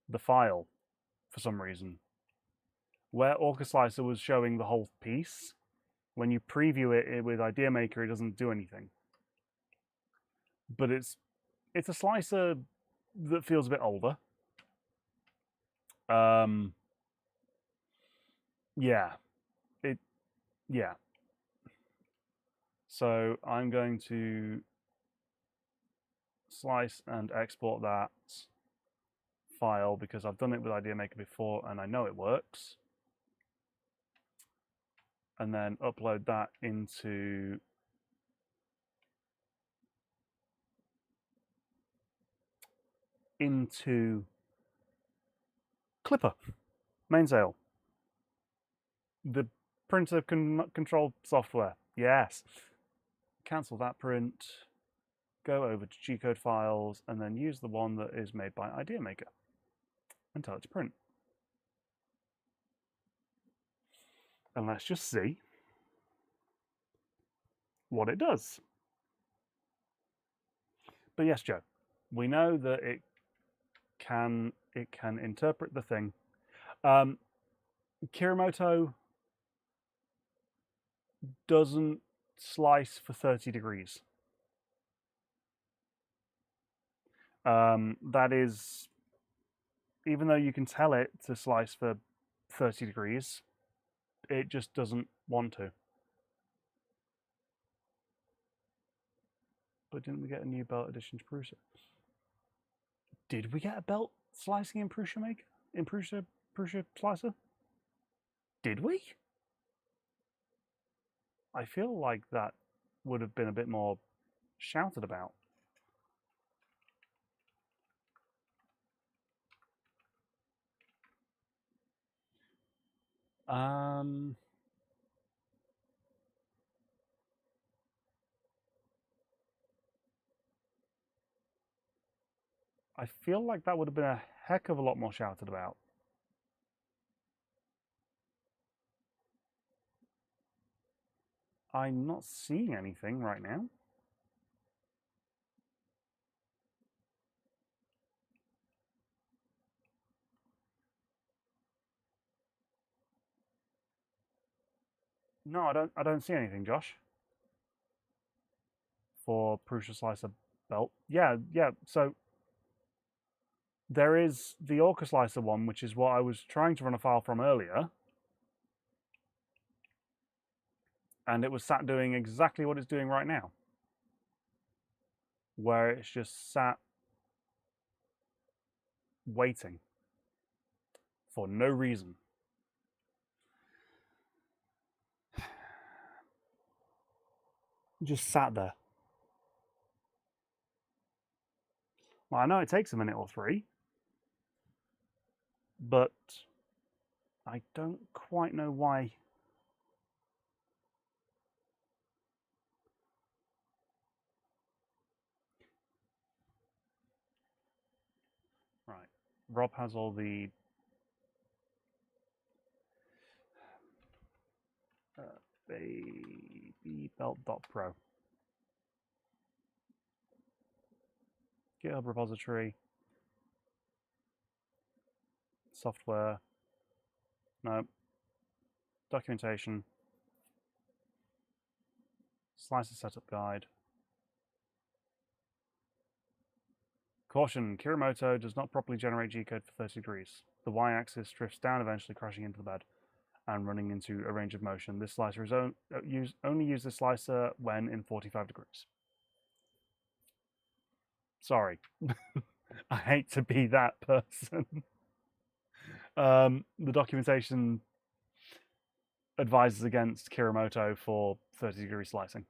the file for some reason. Where Orcaslicer was showing the whole piece, when you preview it with IdeaMaker, it doesn't do anything. But it's a slicer that feels a bit older. Yeah. So I'm going to slice and export that file because I've done it with IdeaMaker before and I know it works. And then upload that into Clipper, Mainsail, the printer control software. Yes. Cancel that print, go over to G-code files, and then use the one that is made by IdeaMaker and tell it to print. And let's just see what it does. But yes, Joe, we know that it can interpret the thing. Kirimoto doesn't slice for 30 degrees. That is, even though you can tell it to slice for 30 degrees, it just doesn't want to. But didn't we get a new belt addition to Prusa? Did we get a belt slicing in Prussia Slicer? Did we? I feel like that would have been a bit more shouted about. I feel like that would have been a heck of a lot more shouted about. I'm not seeing anything right now. No, I don't see anything, Josh. For Prusa Slicer belt. Yeah, so there is the Orcaslicer one, which is what I was trying to run a file from earlier. And it was sat doing exactly what it's doing right now. Where it's just sat waiting for no reason. Just sat there. Well, I know it takes a minute or three, but I don't quite know why. Right, Rob has all the BabyBelt.pro. GitHub repository, software, no, documentation, slicer setup guide. Caution, Kirimoto does not properly generate G-code for 30 degrees. The y-axis drifts down, eventually crashing into the bed and running into a range of motion. This slicer is only use this slicer when in 45 degrees. Sorry. I hate to be that person. The documentation advises against Kirimoto for 30-degree slicing.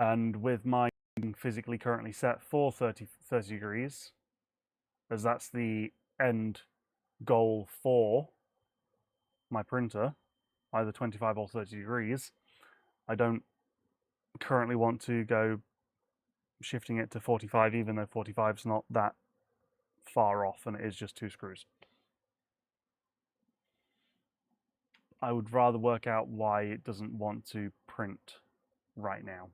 And with my physically currently set for 30 degrees, as that's the end goal for my printer, either 25 or 30 degrees. I don't currently want to go shifting it to 45, even though 45 is not that far off and it is just 2 screws. I would rather work out why it doesn't want to print right now.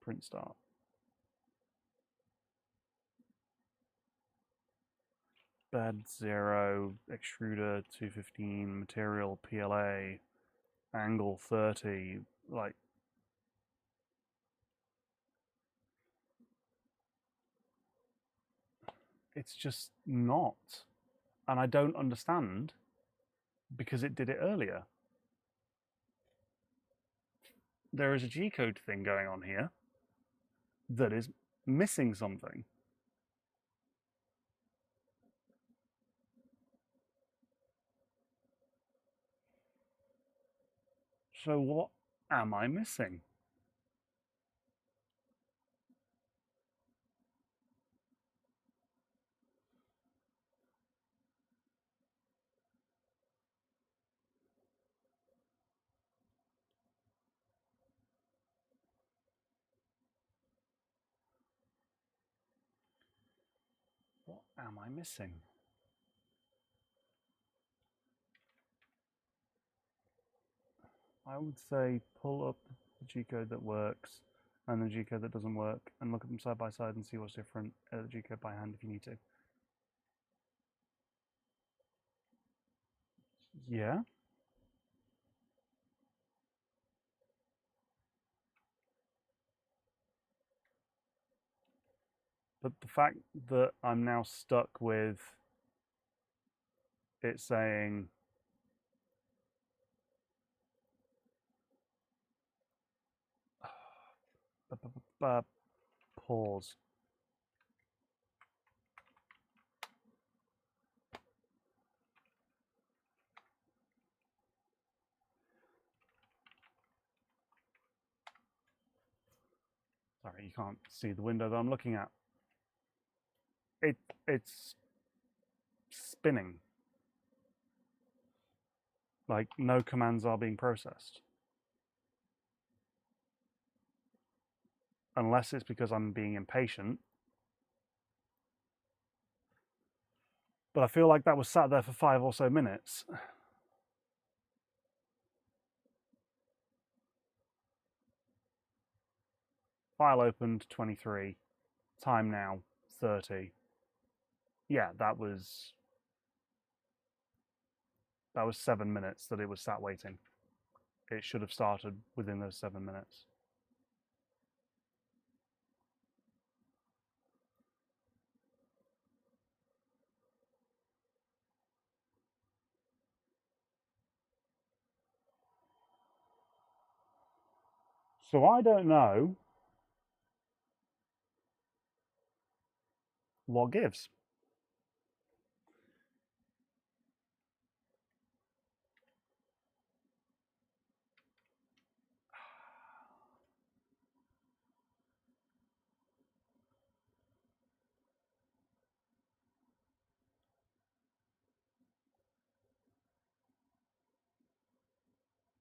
Print start. Bed 0, extruder 215, material PLA, angle 30, like it's just not. And I don't understand because it did it earlier. There is a G-code thing going on here that is missing something. So what am I missing? What am I missing? I would say pull up the G-code that works and the G-code that doesn't work and look at them side by side and see what's different. Edit the G-code by hand if you need to. Yeah. But the fact that I'm now stuck with it saying pause. Sorry, you can't see the window that I'm looking at. It's spinning. Like no commands are being processed. Unless it's because I'm being impatient. But I feel like that was sat there for 5 or so minutes. File opened 23. Time now 30. Yeah, that was 7 minutes that it was sat waiting. It should have started within those 7 minutes. So I don't know what gives.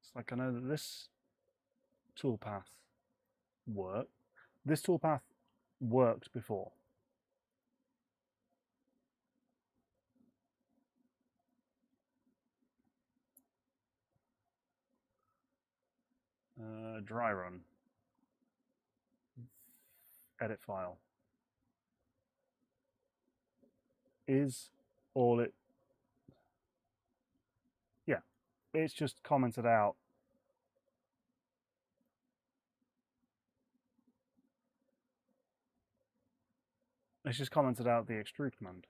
It's like I know that this toolpath worked. This toolpath worked before. Dry run. Edit file. Is all it... Yeah, it's just commented out. It's just commented out the extrude command.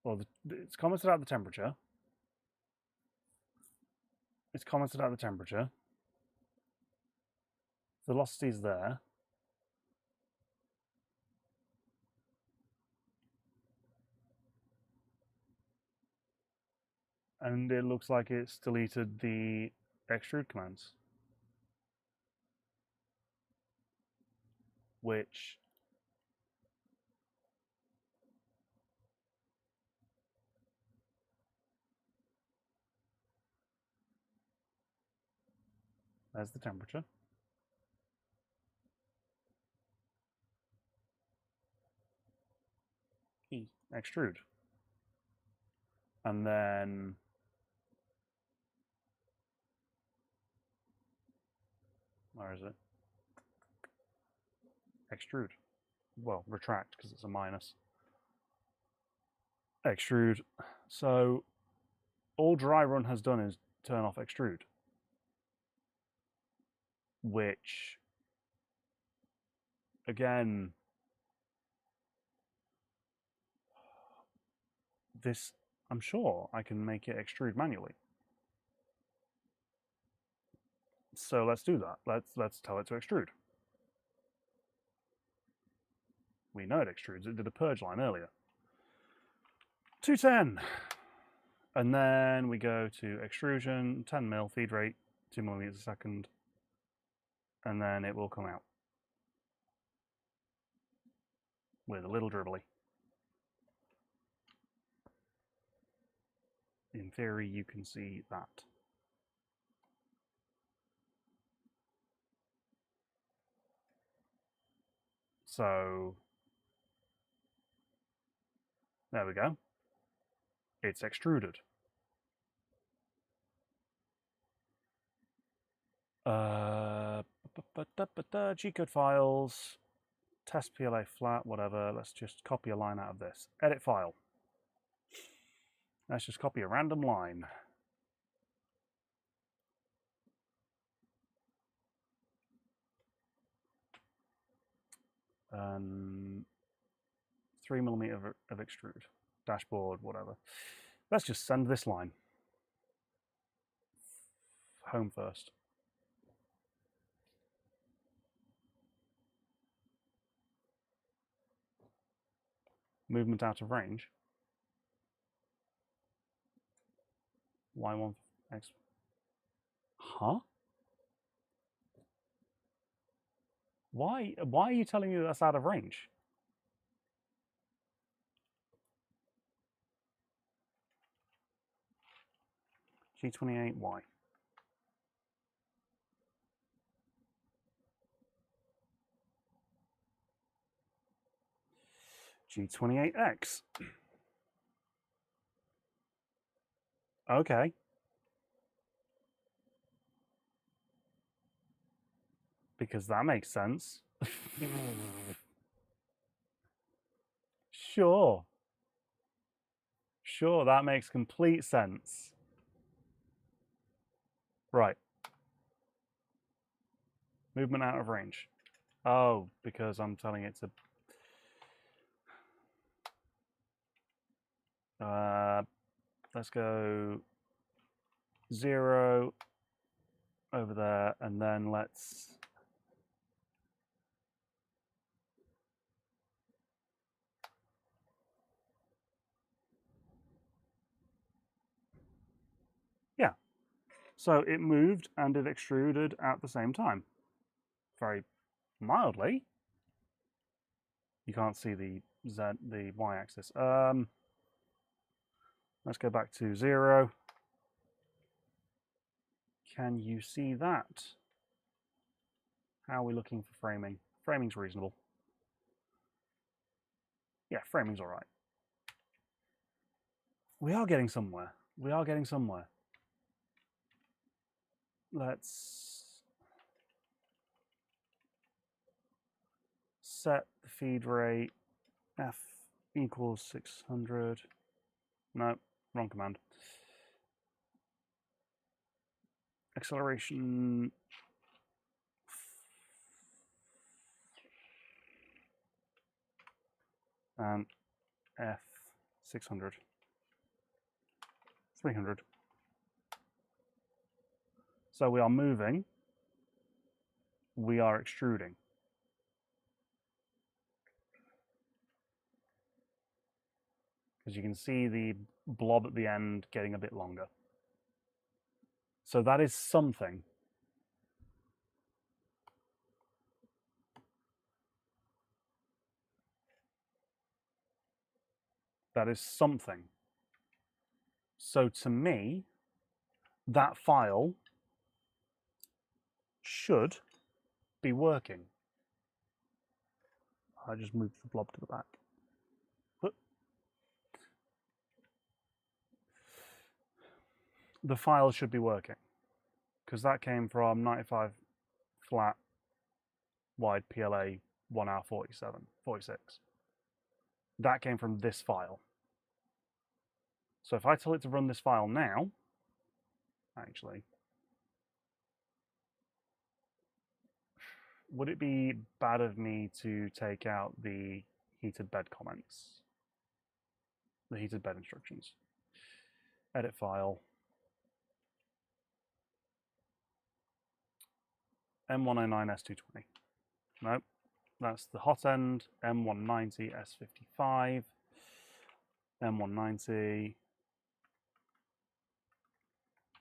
Or it's commented out the temperature. It's commented out the temperature. Velocity is there. And it looks like it's deleted the extrude commands. Which There's the temperature. Extrude. And then where is it? Extrude. Well, retract because it's a minus. Extrude. So all dry run has done is turn off extrude, which again, this, I'm sure I can make it extrude manually. So let's do that. Let's tell it to extrude. We know it extrudes. It did a purge line earlier. 210. And then we go to extrusion, 10 mil, feed rate, 2 millimeters a second. And then it will come out with a little dribbly. In theory, you can see that. So there we go. It's extruded. G-code files, test PLA flat, whatever. Let's just copy a line out of this. Edit file. Let's just copy a random line. Um, 3 millimeter of extrude. Dashboard, whatever. Let's just send this line. Home first. Movement out of range. Y1 X. Huh? Why are you telling me that's out of range? G28Y. G28X. Okay. Because that makes sense. Sure. Sure, that makes complete sense. Right. Movement out of range. Oh, because I'm telling it to... let's go 0 over there, and then let's... Yeah. So it moved and it extruded at the same time. Very mildly. You can't see the y-axis. Let's go back to 0. Can you see that? How are we looking for framing? Framing's reasonable. Yeah, framing's all right. We are getting somewhere. We are getting somewhere. Let's set the feed rate. F equals 600. No, wrong command. Acceleration. And F 600. 300. So we are moving. We are extruding. Because you can see the blob at the end getting a bit longer. So that is something. That is something. So to me, that file should be working. I just moved the blob to the back. But the file should be working because that came from 95 flat wide PLA 1 hour 46. That came from this file. So if I tell it to run this file now, actually, would it be bad of me to take out the heated bed comments? The heated bed instructions. Edit file. M109S220. Nope. That's the hot end. M190S55. M190.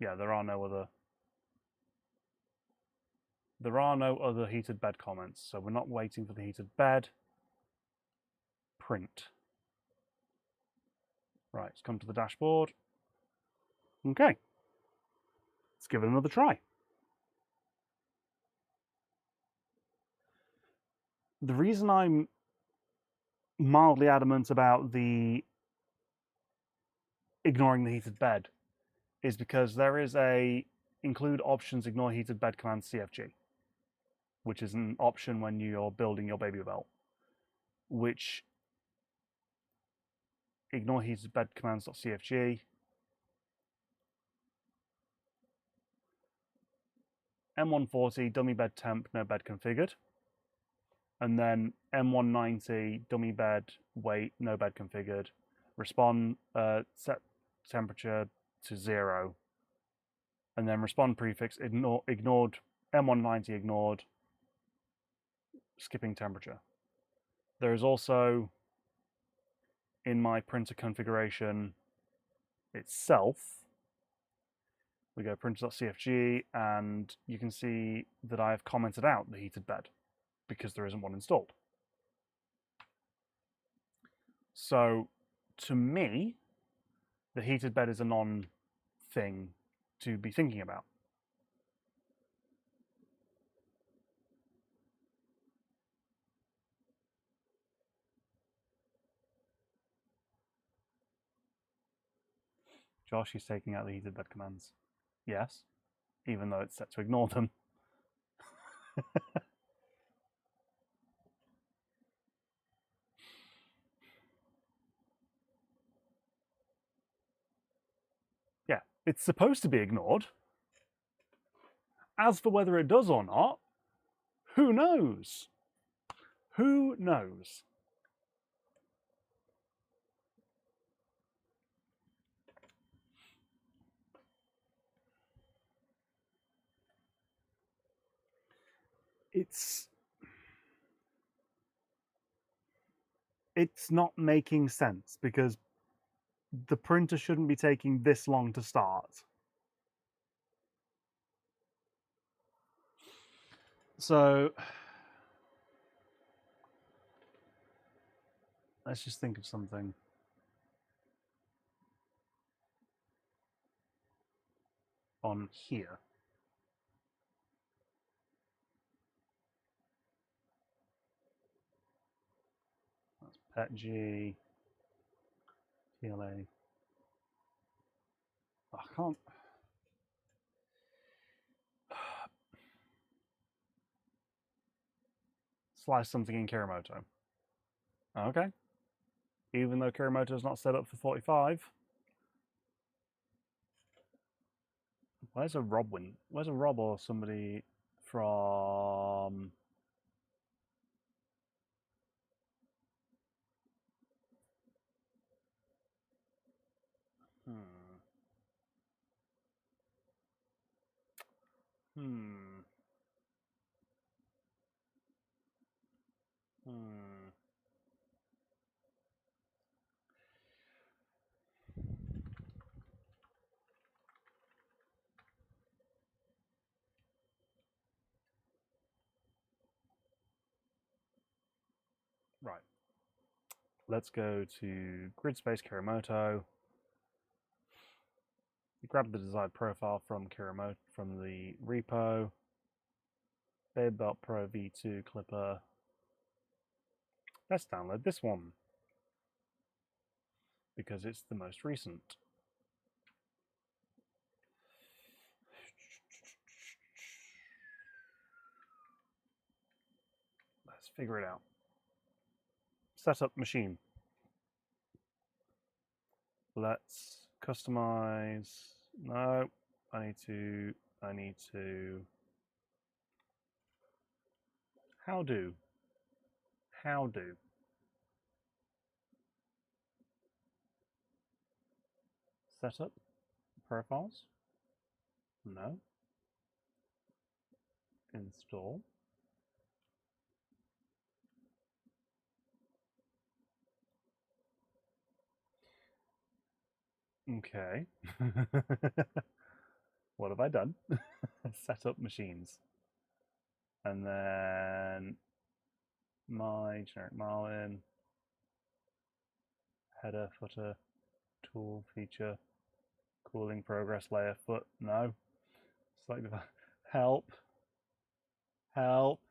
Yeah, there are no other heated bed comments, so we're not waiting for the heated bed. Print. Right, let's come to the dashboard. Okay. Let's give it another try. The reason I'm mildly adamant about the ignoring the heated bed is because there is a include options ignore heated bed command CFG, which is an option when you're building your BabyBelt, which ignore heated bed commands.cfg, M140 dummy bed temp no bed configured, and then M190 dummy bed weight no bed configured, respond set temperature to 0, and then respond prefix ignored, M190 ignored, skipping temperature. There is also in my printer configuration itself, we go printer.cfg, and you can see that I've commented out the heated bed because there isn't one installed. So to me, the heated bed is a non-thing to be thinking about. Josh is taking out the heated bed commands. Yes, even though it's set to ignore them. Yeah, it's supposed to be ignored. As for whether it does or not, who knows? Who knows? It's not making sense because the printer shouldn't be taking this long to start. So let's just think of something. On here. That's PETG, TLA. I can't. Slice something in Kirimoto. Okay. Even though Kirimoto is not set up for 45. Where's a Rob win? Where's a Rob or somebody from? Right. Let's go to grid space Kirimoto. You grab the desired profile from Kirimoto from the repo. BabyBelt Pro V2 clipper. Let's download this one because it's the most recent. Let's figure it out. Setup machine. Let's customize. No, I need to. How do? Setup profiles. No. Install. Okay. What have I done? Set up machines. And then my generic Marlin, header, footer, tool, feature, cooling, progress, layer, foot. No. Select the help. Help.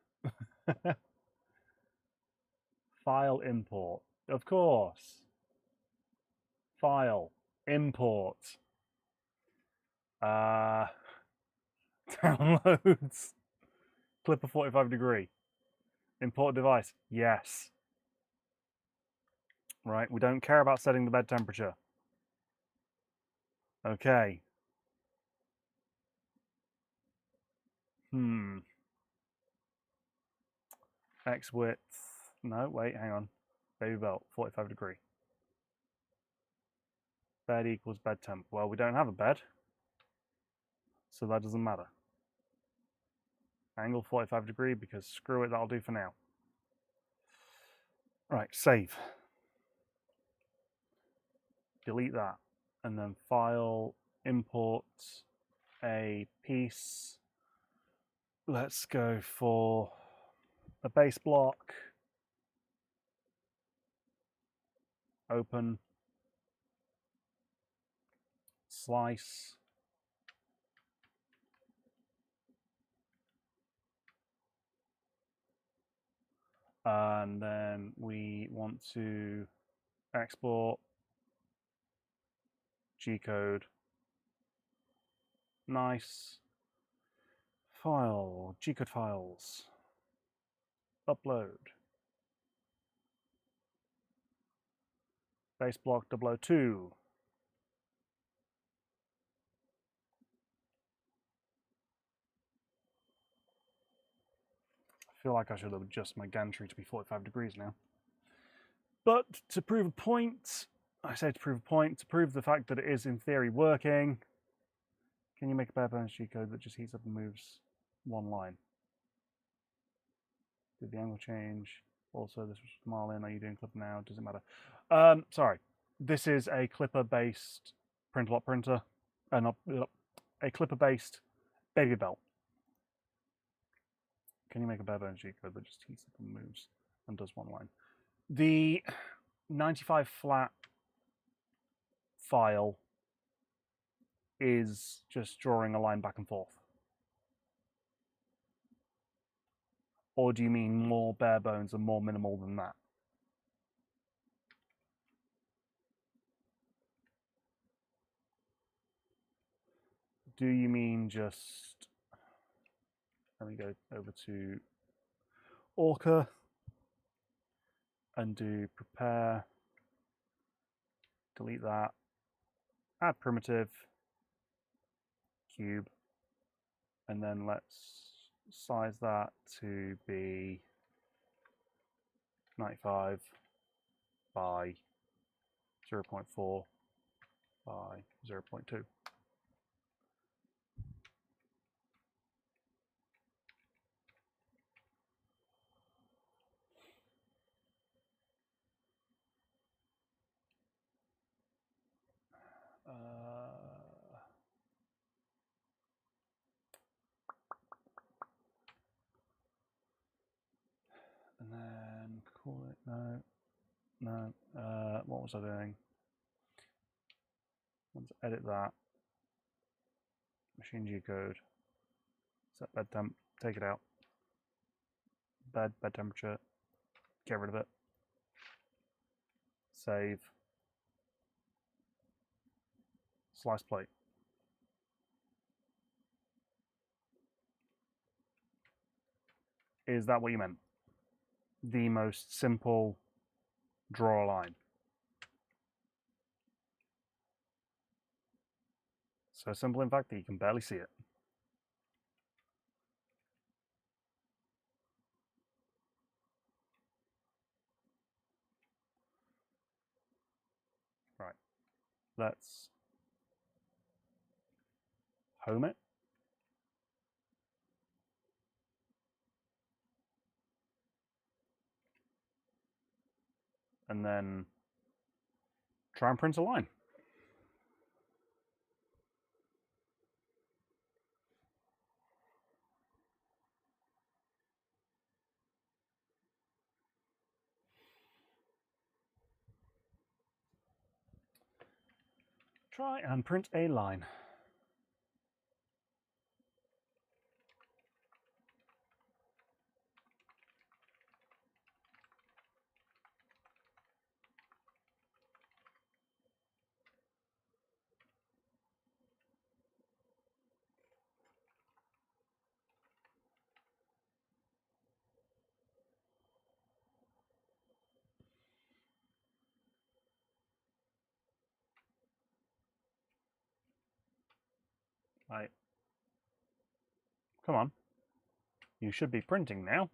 File import. Of course. File. Import. Downloads. Clipper 45 degree. Import device. Yes. Right, we don't care about setting the bed temperature. Okay. X width. No, wait, hang on. BabyBelt, 45 degree. Bed equals bed temp. Well, we don't have a bed, so that doesn't matter. Angle 45 degree because screw it, that'll do for now. Right, save. Delete that. And then file, import a piece. Let's go for a base block. Open. Slice. And then we want to export G-code. Nice. File, G-code files. Upload. Base block 002. I feel like I should adjust my gantry to be 45 degrees now. But to prove a point, I say to prove a point, to prove the fact that it is in theory working, can you make a bare bones G-code that just heats up and moves one line? Did the angle change? Also, this was Marlin. Are you doing Clipper now? Does it matter? Sorry. This is a Clipper-based print-a-lot printer. Not a Clipper-based BabyBelt. Can you make a bare bones G-code that just heats up and moves and does one line? The 95 flat file is just drawing a line back and forth. Or do you mean more bare bones and more minimal than that? Do you mean just... Let me go over to Orca and do prepare, delete that, add primitive, cube, and then let's size that to be 95 by 0.4 by 0.2. And then call it, no, what was I doing? Let's edit that, machine G code, set bed temp, take it out, bed temperature. Get rid of it. Save. Slice plate. Is that what you meant? The most simple draw a line. So simple, in fact, that you can barely see it. Right. Let's home it. And then try and print a line. Try and print a line. Right. Come on. You should be printing now.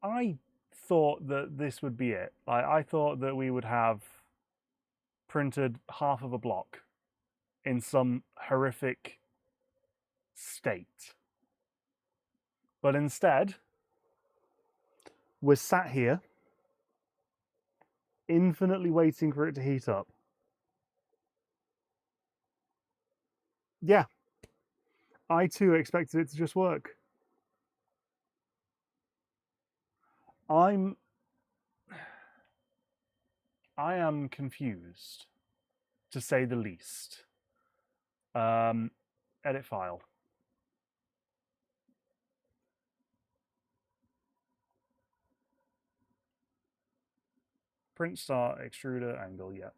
I thought that this would be it. I thought that we would have printed half of a block in some horrific state. But instead, we're sat here, infinitely waiting for it to heat up. Yeah, I too expected it to just work. I am confused, to say the least. Edit file. Print start, extruder, angle, yeah.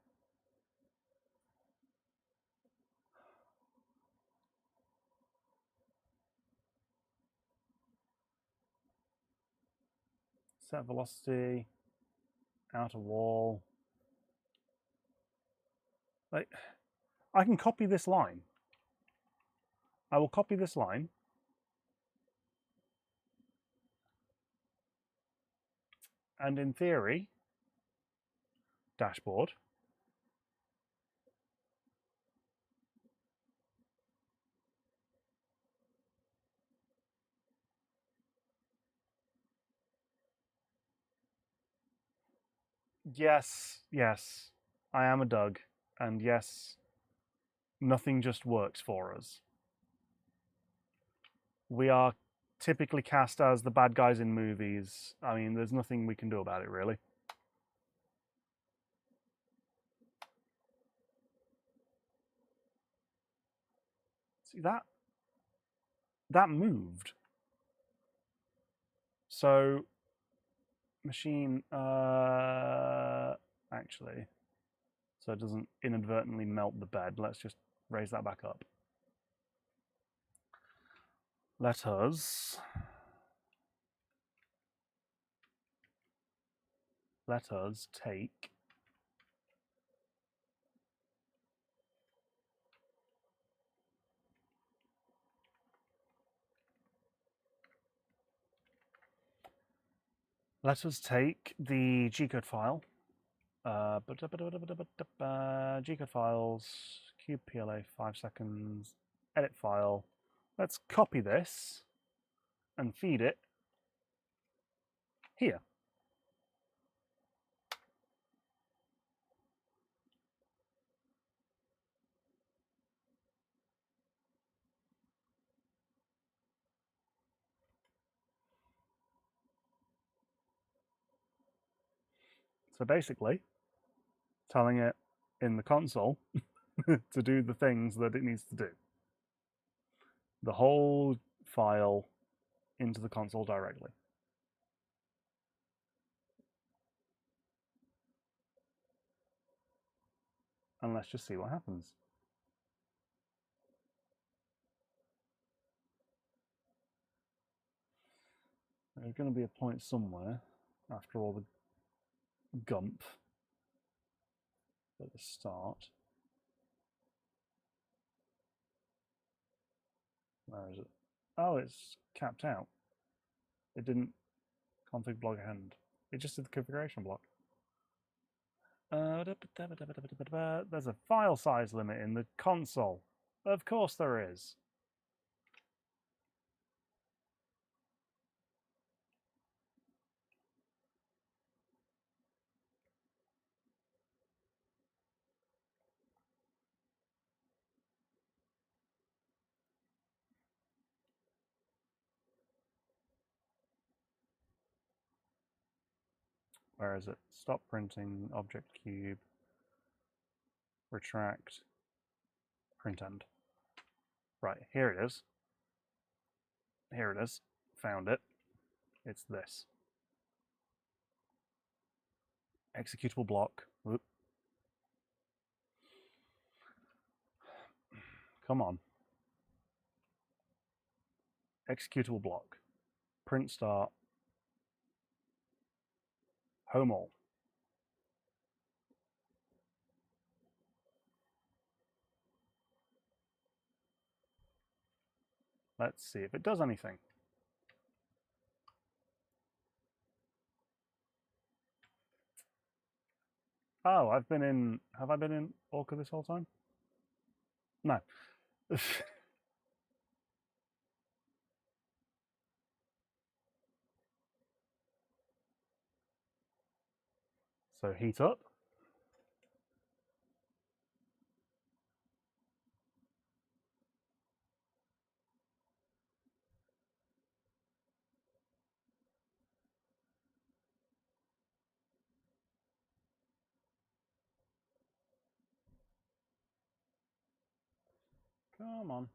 Set velocity, outer wall. Like, I can copy this line. I will copy this line. And in theory, dashboard. Yes, yes, I am a Doug. And yes, nothing just works for us. We are typically cast as the bad guys in movies. I mean, there's nothing we can do about it, really. See, that moved. So, machine, actually, so it doesn't inadvertently melt the bed. Let's just raise that back up. Let us take the G-code file, G-code files, cube PLA 5 seconds, edit file. Let's copy this and feed it here. So basically, telling it in the console to do the things that it needs to do. The whole file into the console directly. And let's just see what happens. There's going to be a point somewhere after all the gump at the start. Where is it? Oh, it's capped out. It didn't config block end. It just did the configuration block. There's a file size limit in the console. Of course there is. Where is it? Stop printing, object cube, retract, print end. Right, here it is. Here it is. Found it. It's this. Executable block. Whoop. Come on. Executable block. Print start. Home all. Let's see if it does anything. Oh, have I been in Orca this whole time? No. So heat up. Come on.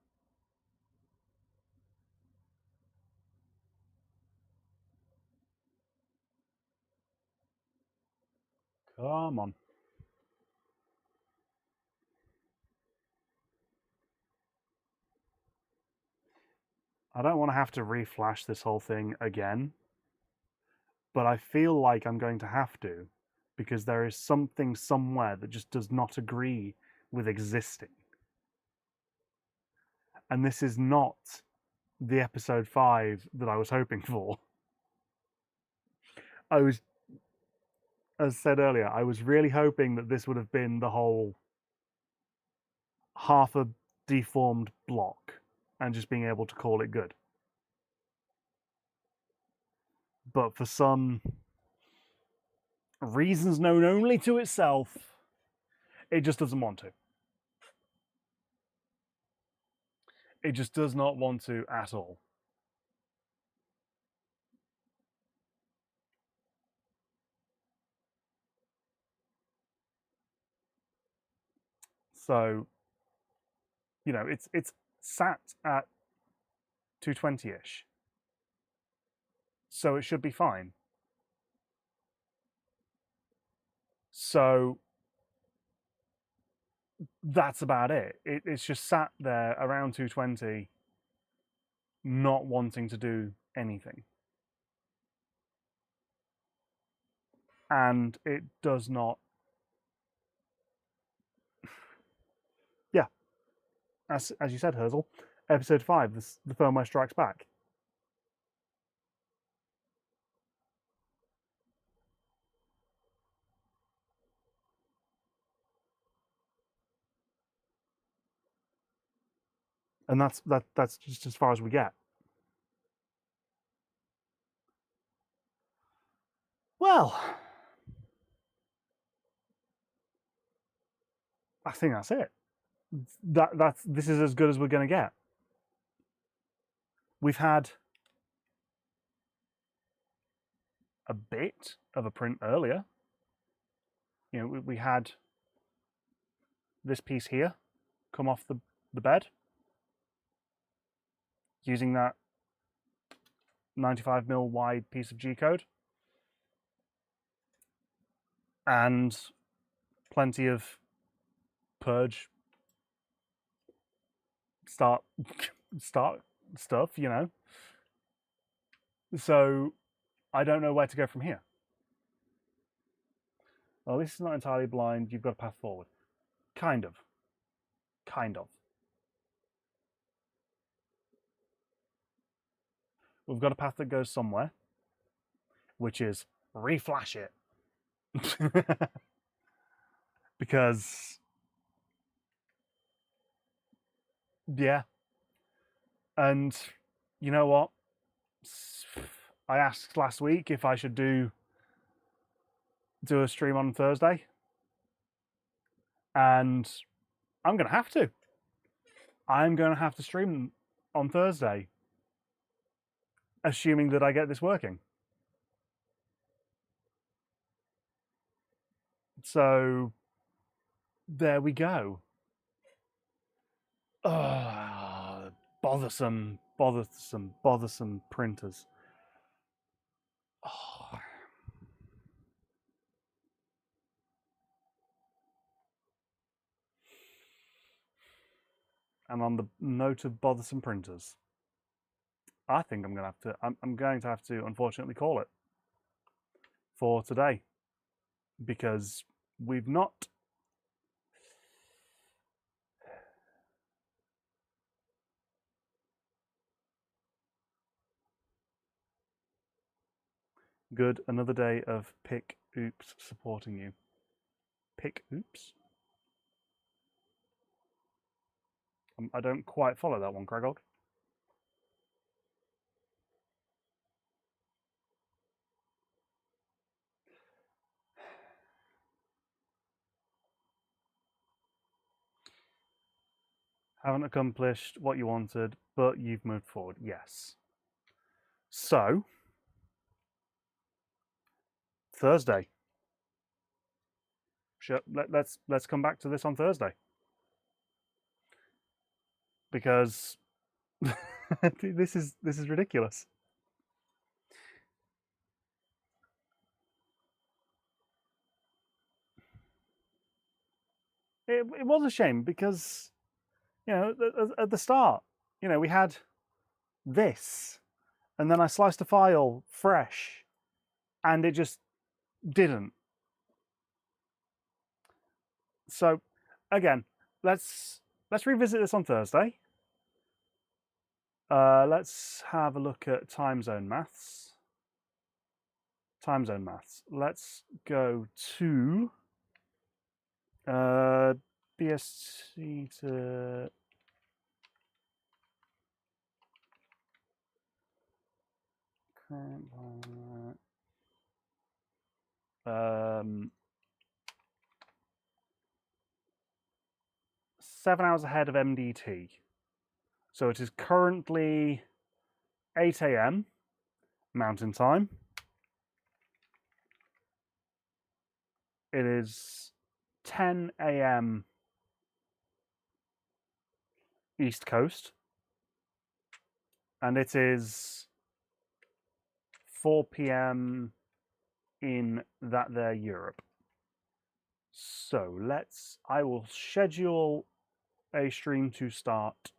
Come on. I don't want to have to reflash this whole thing again, but I feel like I'm going to have to, because there is something somewhere that just does not agree with existing. And this is not the episode 5 that I was hoping for. As said earlier, I was really hoping that this would have been the whole half a deformed block and just being able to call it good. But for some reasons known only to itself, it just doesn't want to. It just does not want to at all. So, you know, it's sat at 220-ish. So it should be fine. So that's about it. It's just sat there around 220, not wanting to do anything. And it does not. Yeah. As you said, Herzl, episode 5, the firmware strikes back. And that's just as far as we get. Well, I think that's it. This is as good as we're going to get. We've had a bit of a print earlier. you know, we had this piece here come off the bed using that 95mm wide piece of G-code, and plenty of purge start stuff, you know. So I don't know where to go from here. Well, this is not entirely blind. You've got a path forward. Kind of. We've got a path that goes somewhere, which is reflash it. Because, yeah. And you know what? I asked last week if I should do a stream on Thursday, and I'm going to have to. I'm going to have to stream on Thursday, assuming that I get this working. So there we go. Bothersome printers. Oh. And on the note of bothersome printers, I think I'm going to have to unfortunately call it for today, because we've not good. Another day of pick oops supporting you. Pick oops? I don't quite follow that one, Cragog. Haven't accomplished what you wanted, but you've moved forward. Yes. So, Thursday. Sure, let's come back to this on Thursday, because this is ridiculous. It was a shame, because, you know, at the start, you know, we had this, and then I sliced a file fresh, and it just didn't. So, again, let's revisit this on Thursday. Let's have a look at time zone maths. Time zone maths. Let's go to BSC to current 7 hours ahead of MDT. So it is currently 8 AM Mountain Time. It is 10 AM East Coast. And it is 4 PM in that there Europe. So I will schedule a stream to start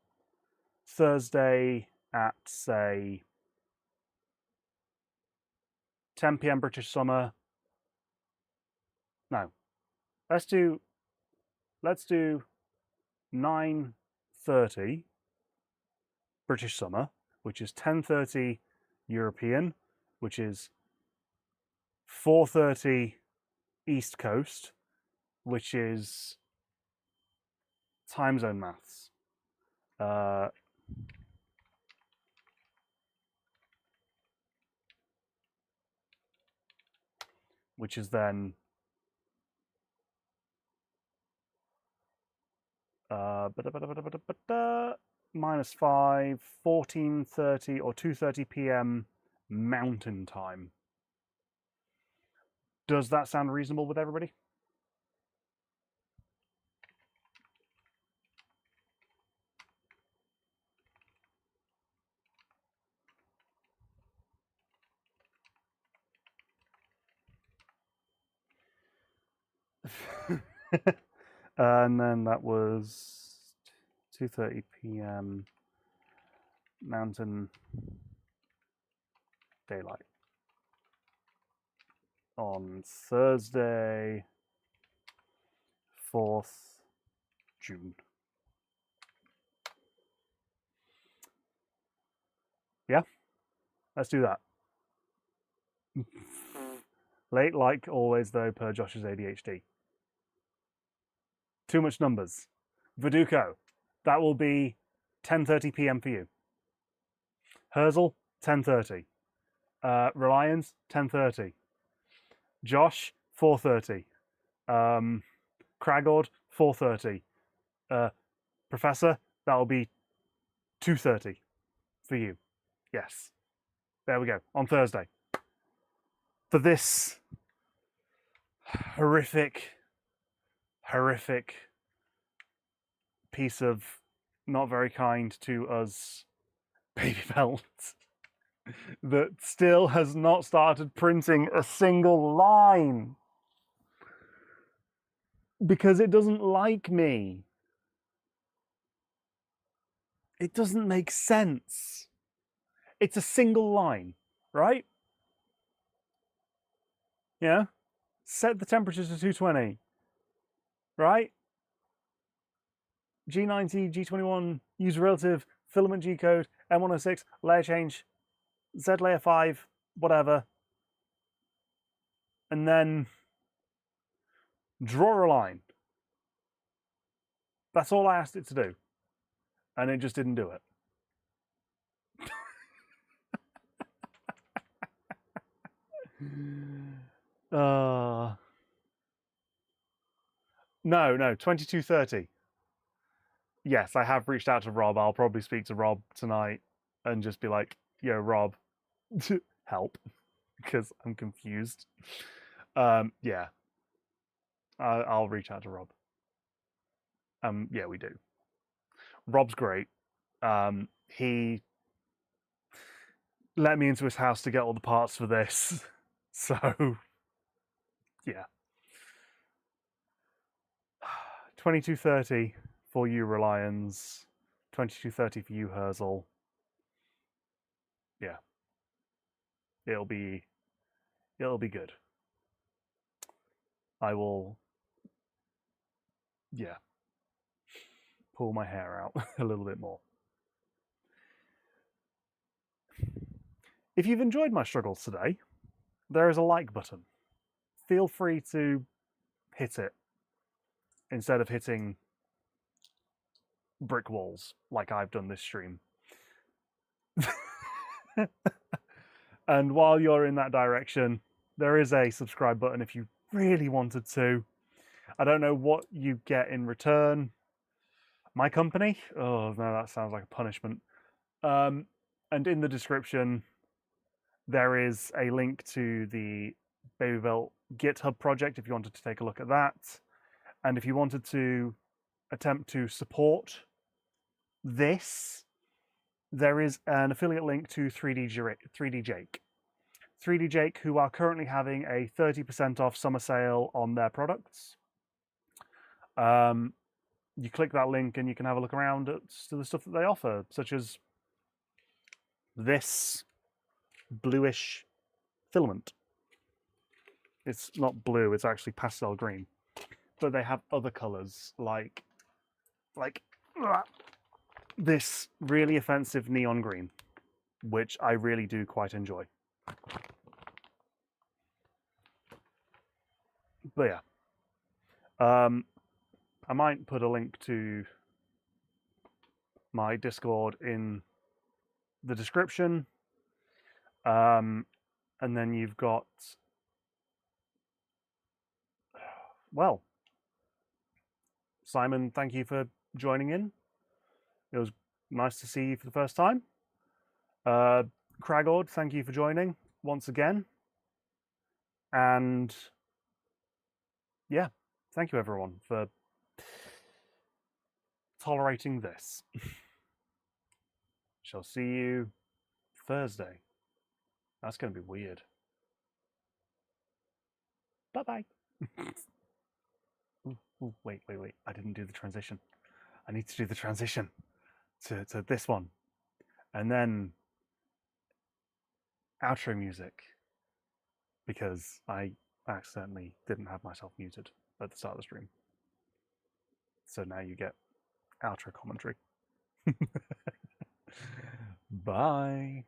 Thursday at, say, 10 PM British summer. No, let's do 9:30 British summer, which is 10:30 European, which is 4:30 East Coast, which is time zone maths. Which is then -5, 14:30 or 2:30 PM Mountain Time. Does that sound reasonable with everybody? And then that was 2:30 p.m. Mountain Daylight on Thursday, 4th June. Yeah, let's do that. Late like always though, per Josh's ADHD. Too much numbers. Viduko, that will be 10:30 p.m. for you. Herzl, 10:30. Reliance, 10:30. Josh, 4:30. Kragord, 4:30. Professor, that will be 2:30 for you. Yes. There we go. On Thursday. For this horrific piece of not very kind to us BabyBelt that still has not started printing a single line because it doesn't like me. It doesn't make sense. It's a single line, right? Yeah? Set the temperature to 220, right? G90, G21, user relative, filament G code, M106, layer change, Z layer 5, whatever. And then draw a line. That's all I asked it to do. And it just didn't do it. No, 22:30. Yes, I have reached out to Rob. I'll probably speak to Rob tonight and just be like, yo, Rob, help, because I'm confused. Yeah, I'll reach out to Rob. Yeah, we do. Rob's great. He let me into his house to get all the parts for this. So, yeah. 22:30 for you, Reliance. 22:30 for you, Herzl. Yeah. It'll be good. I will, yeah, pull my hair out a little bit more. If you've enjoyed my struggles today, there is a like button. Feel free to hit it instead of hitting brick walls like I've done this stream. And while you're in that direction, there is a subscribe button if you really wanted to. I don't know what you get in return. My company? Oh, no, that sounds like a punishment. And in the description, there is a link to the BabyBelt GitHub project if you wanted to take a look at that. And if you wanted to attempt to support this, there is an affiliate link to 3D Jake. 3D Jake, who are currently having a 30% off summer sale on their products. You click that link and you can have a look around at the stuff that they offer, such as this bluish filament. It's not blue, it's actually pastel green. But they have other colors like this really offensive neon green, which I really do quite enjoy. But yeah, I might put a link to my Discord in the description. And then you've got, well, Simon, thank you for joining in. It was nice to see you for the first time. Kragord, thank you for joining once again. And yeah, thank you everyone for tolerating this. Shall see you Thursday. That's going to be weird. Bye-bye. Oh, wait. I didn't do the transition. I need to do the transition to this one. And then outro music, because I accidentally didn't have myself muted at the start of the stream. So now you get outro commentary. Bye.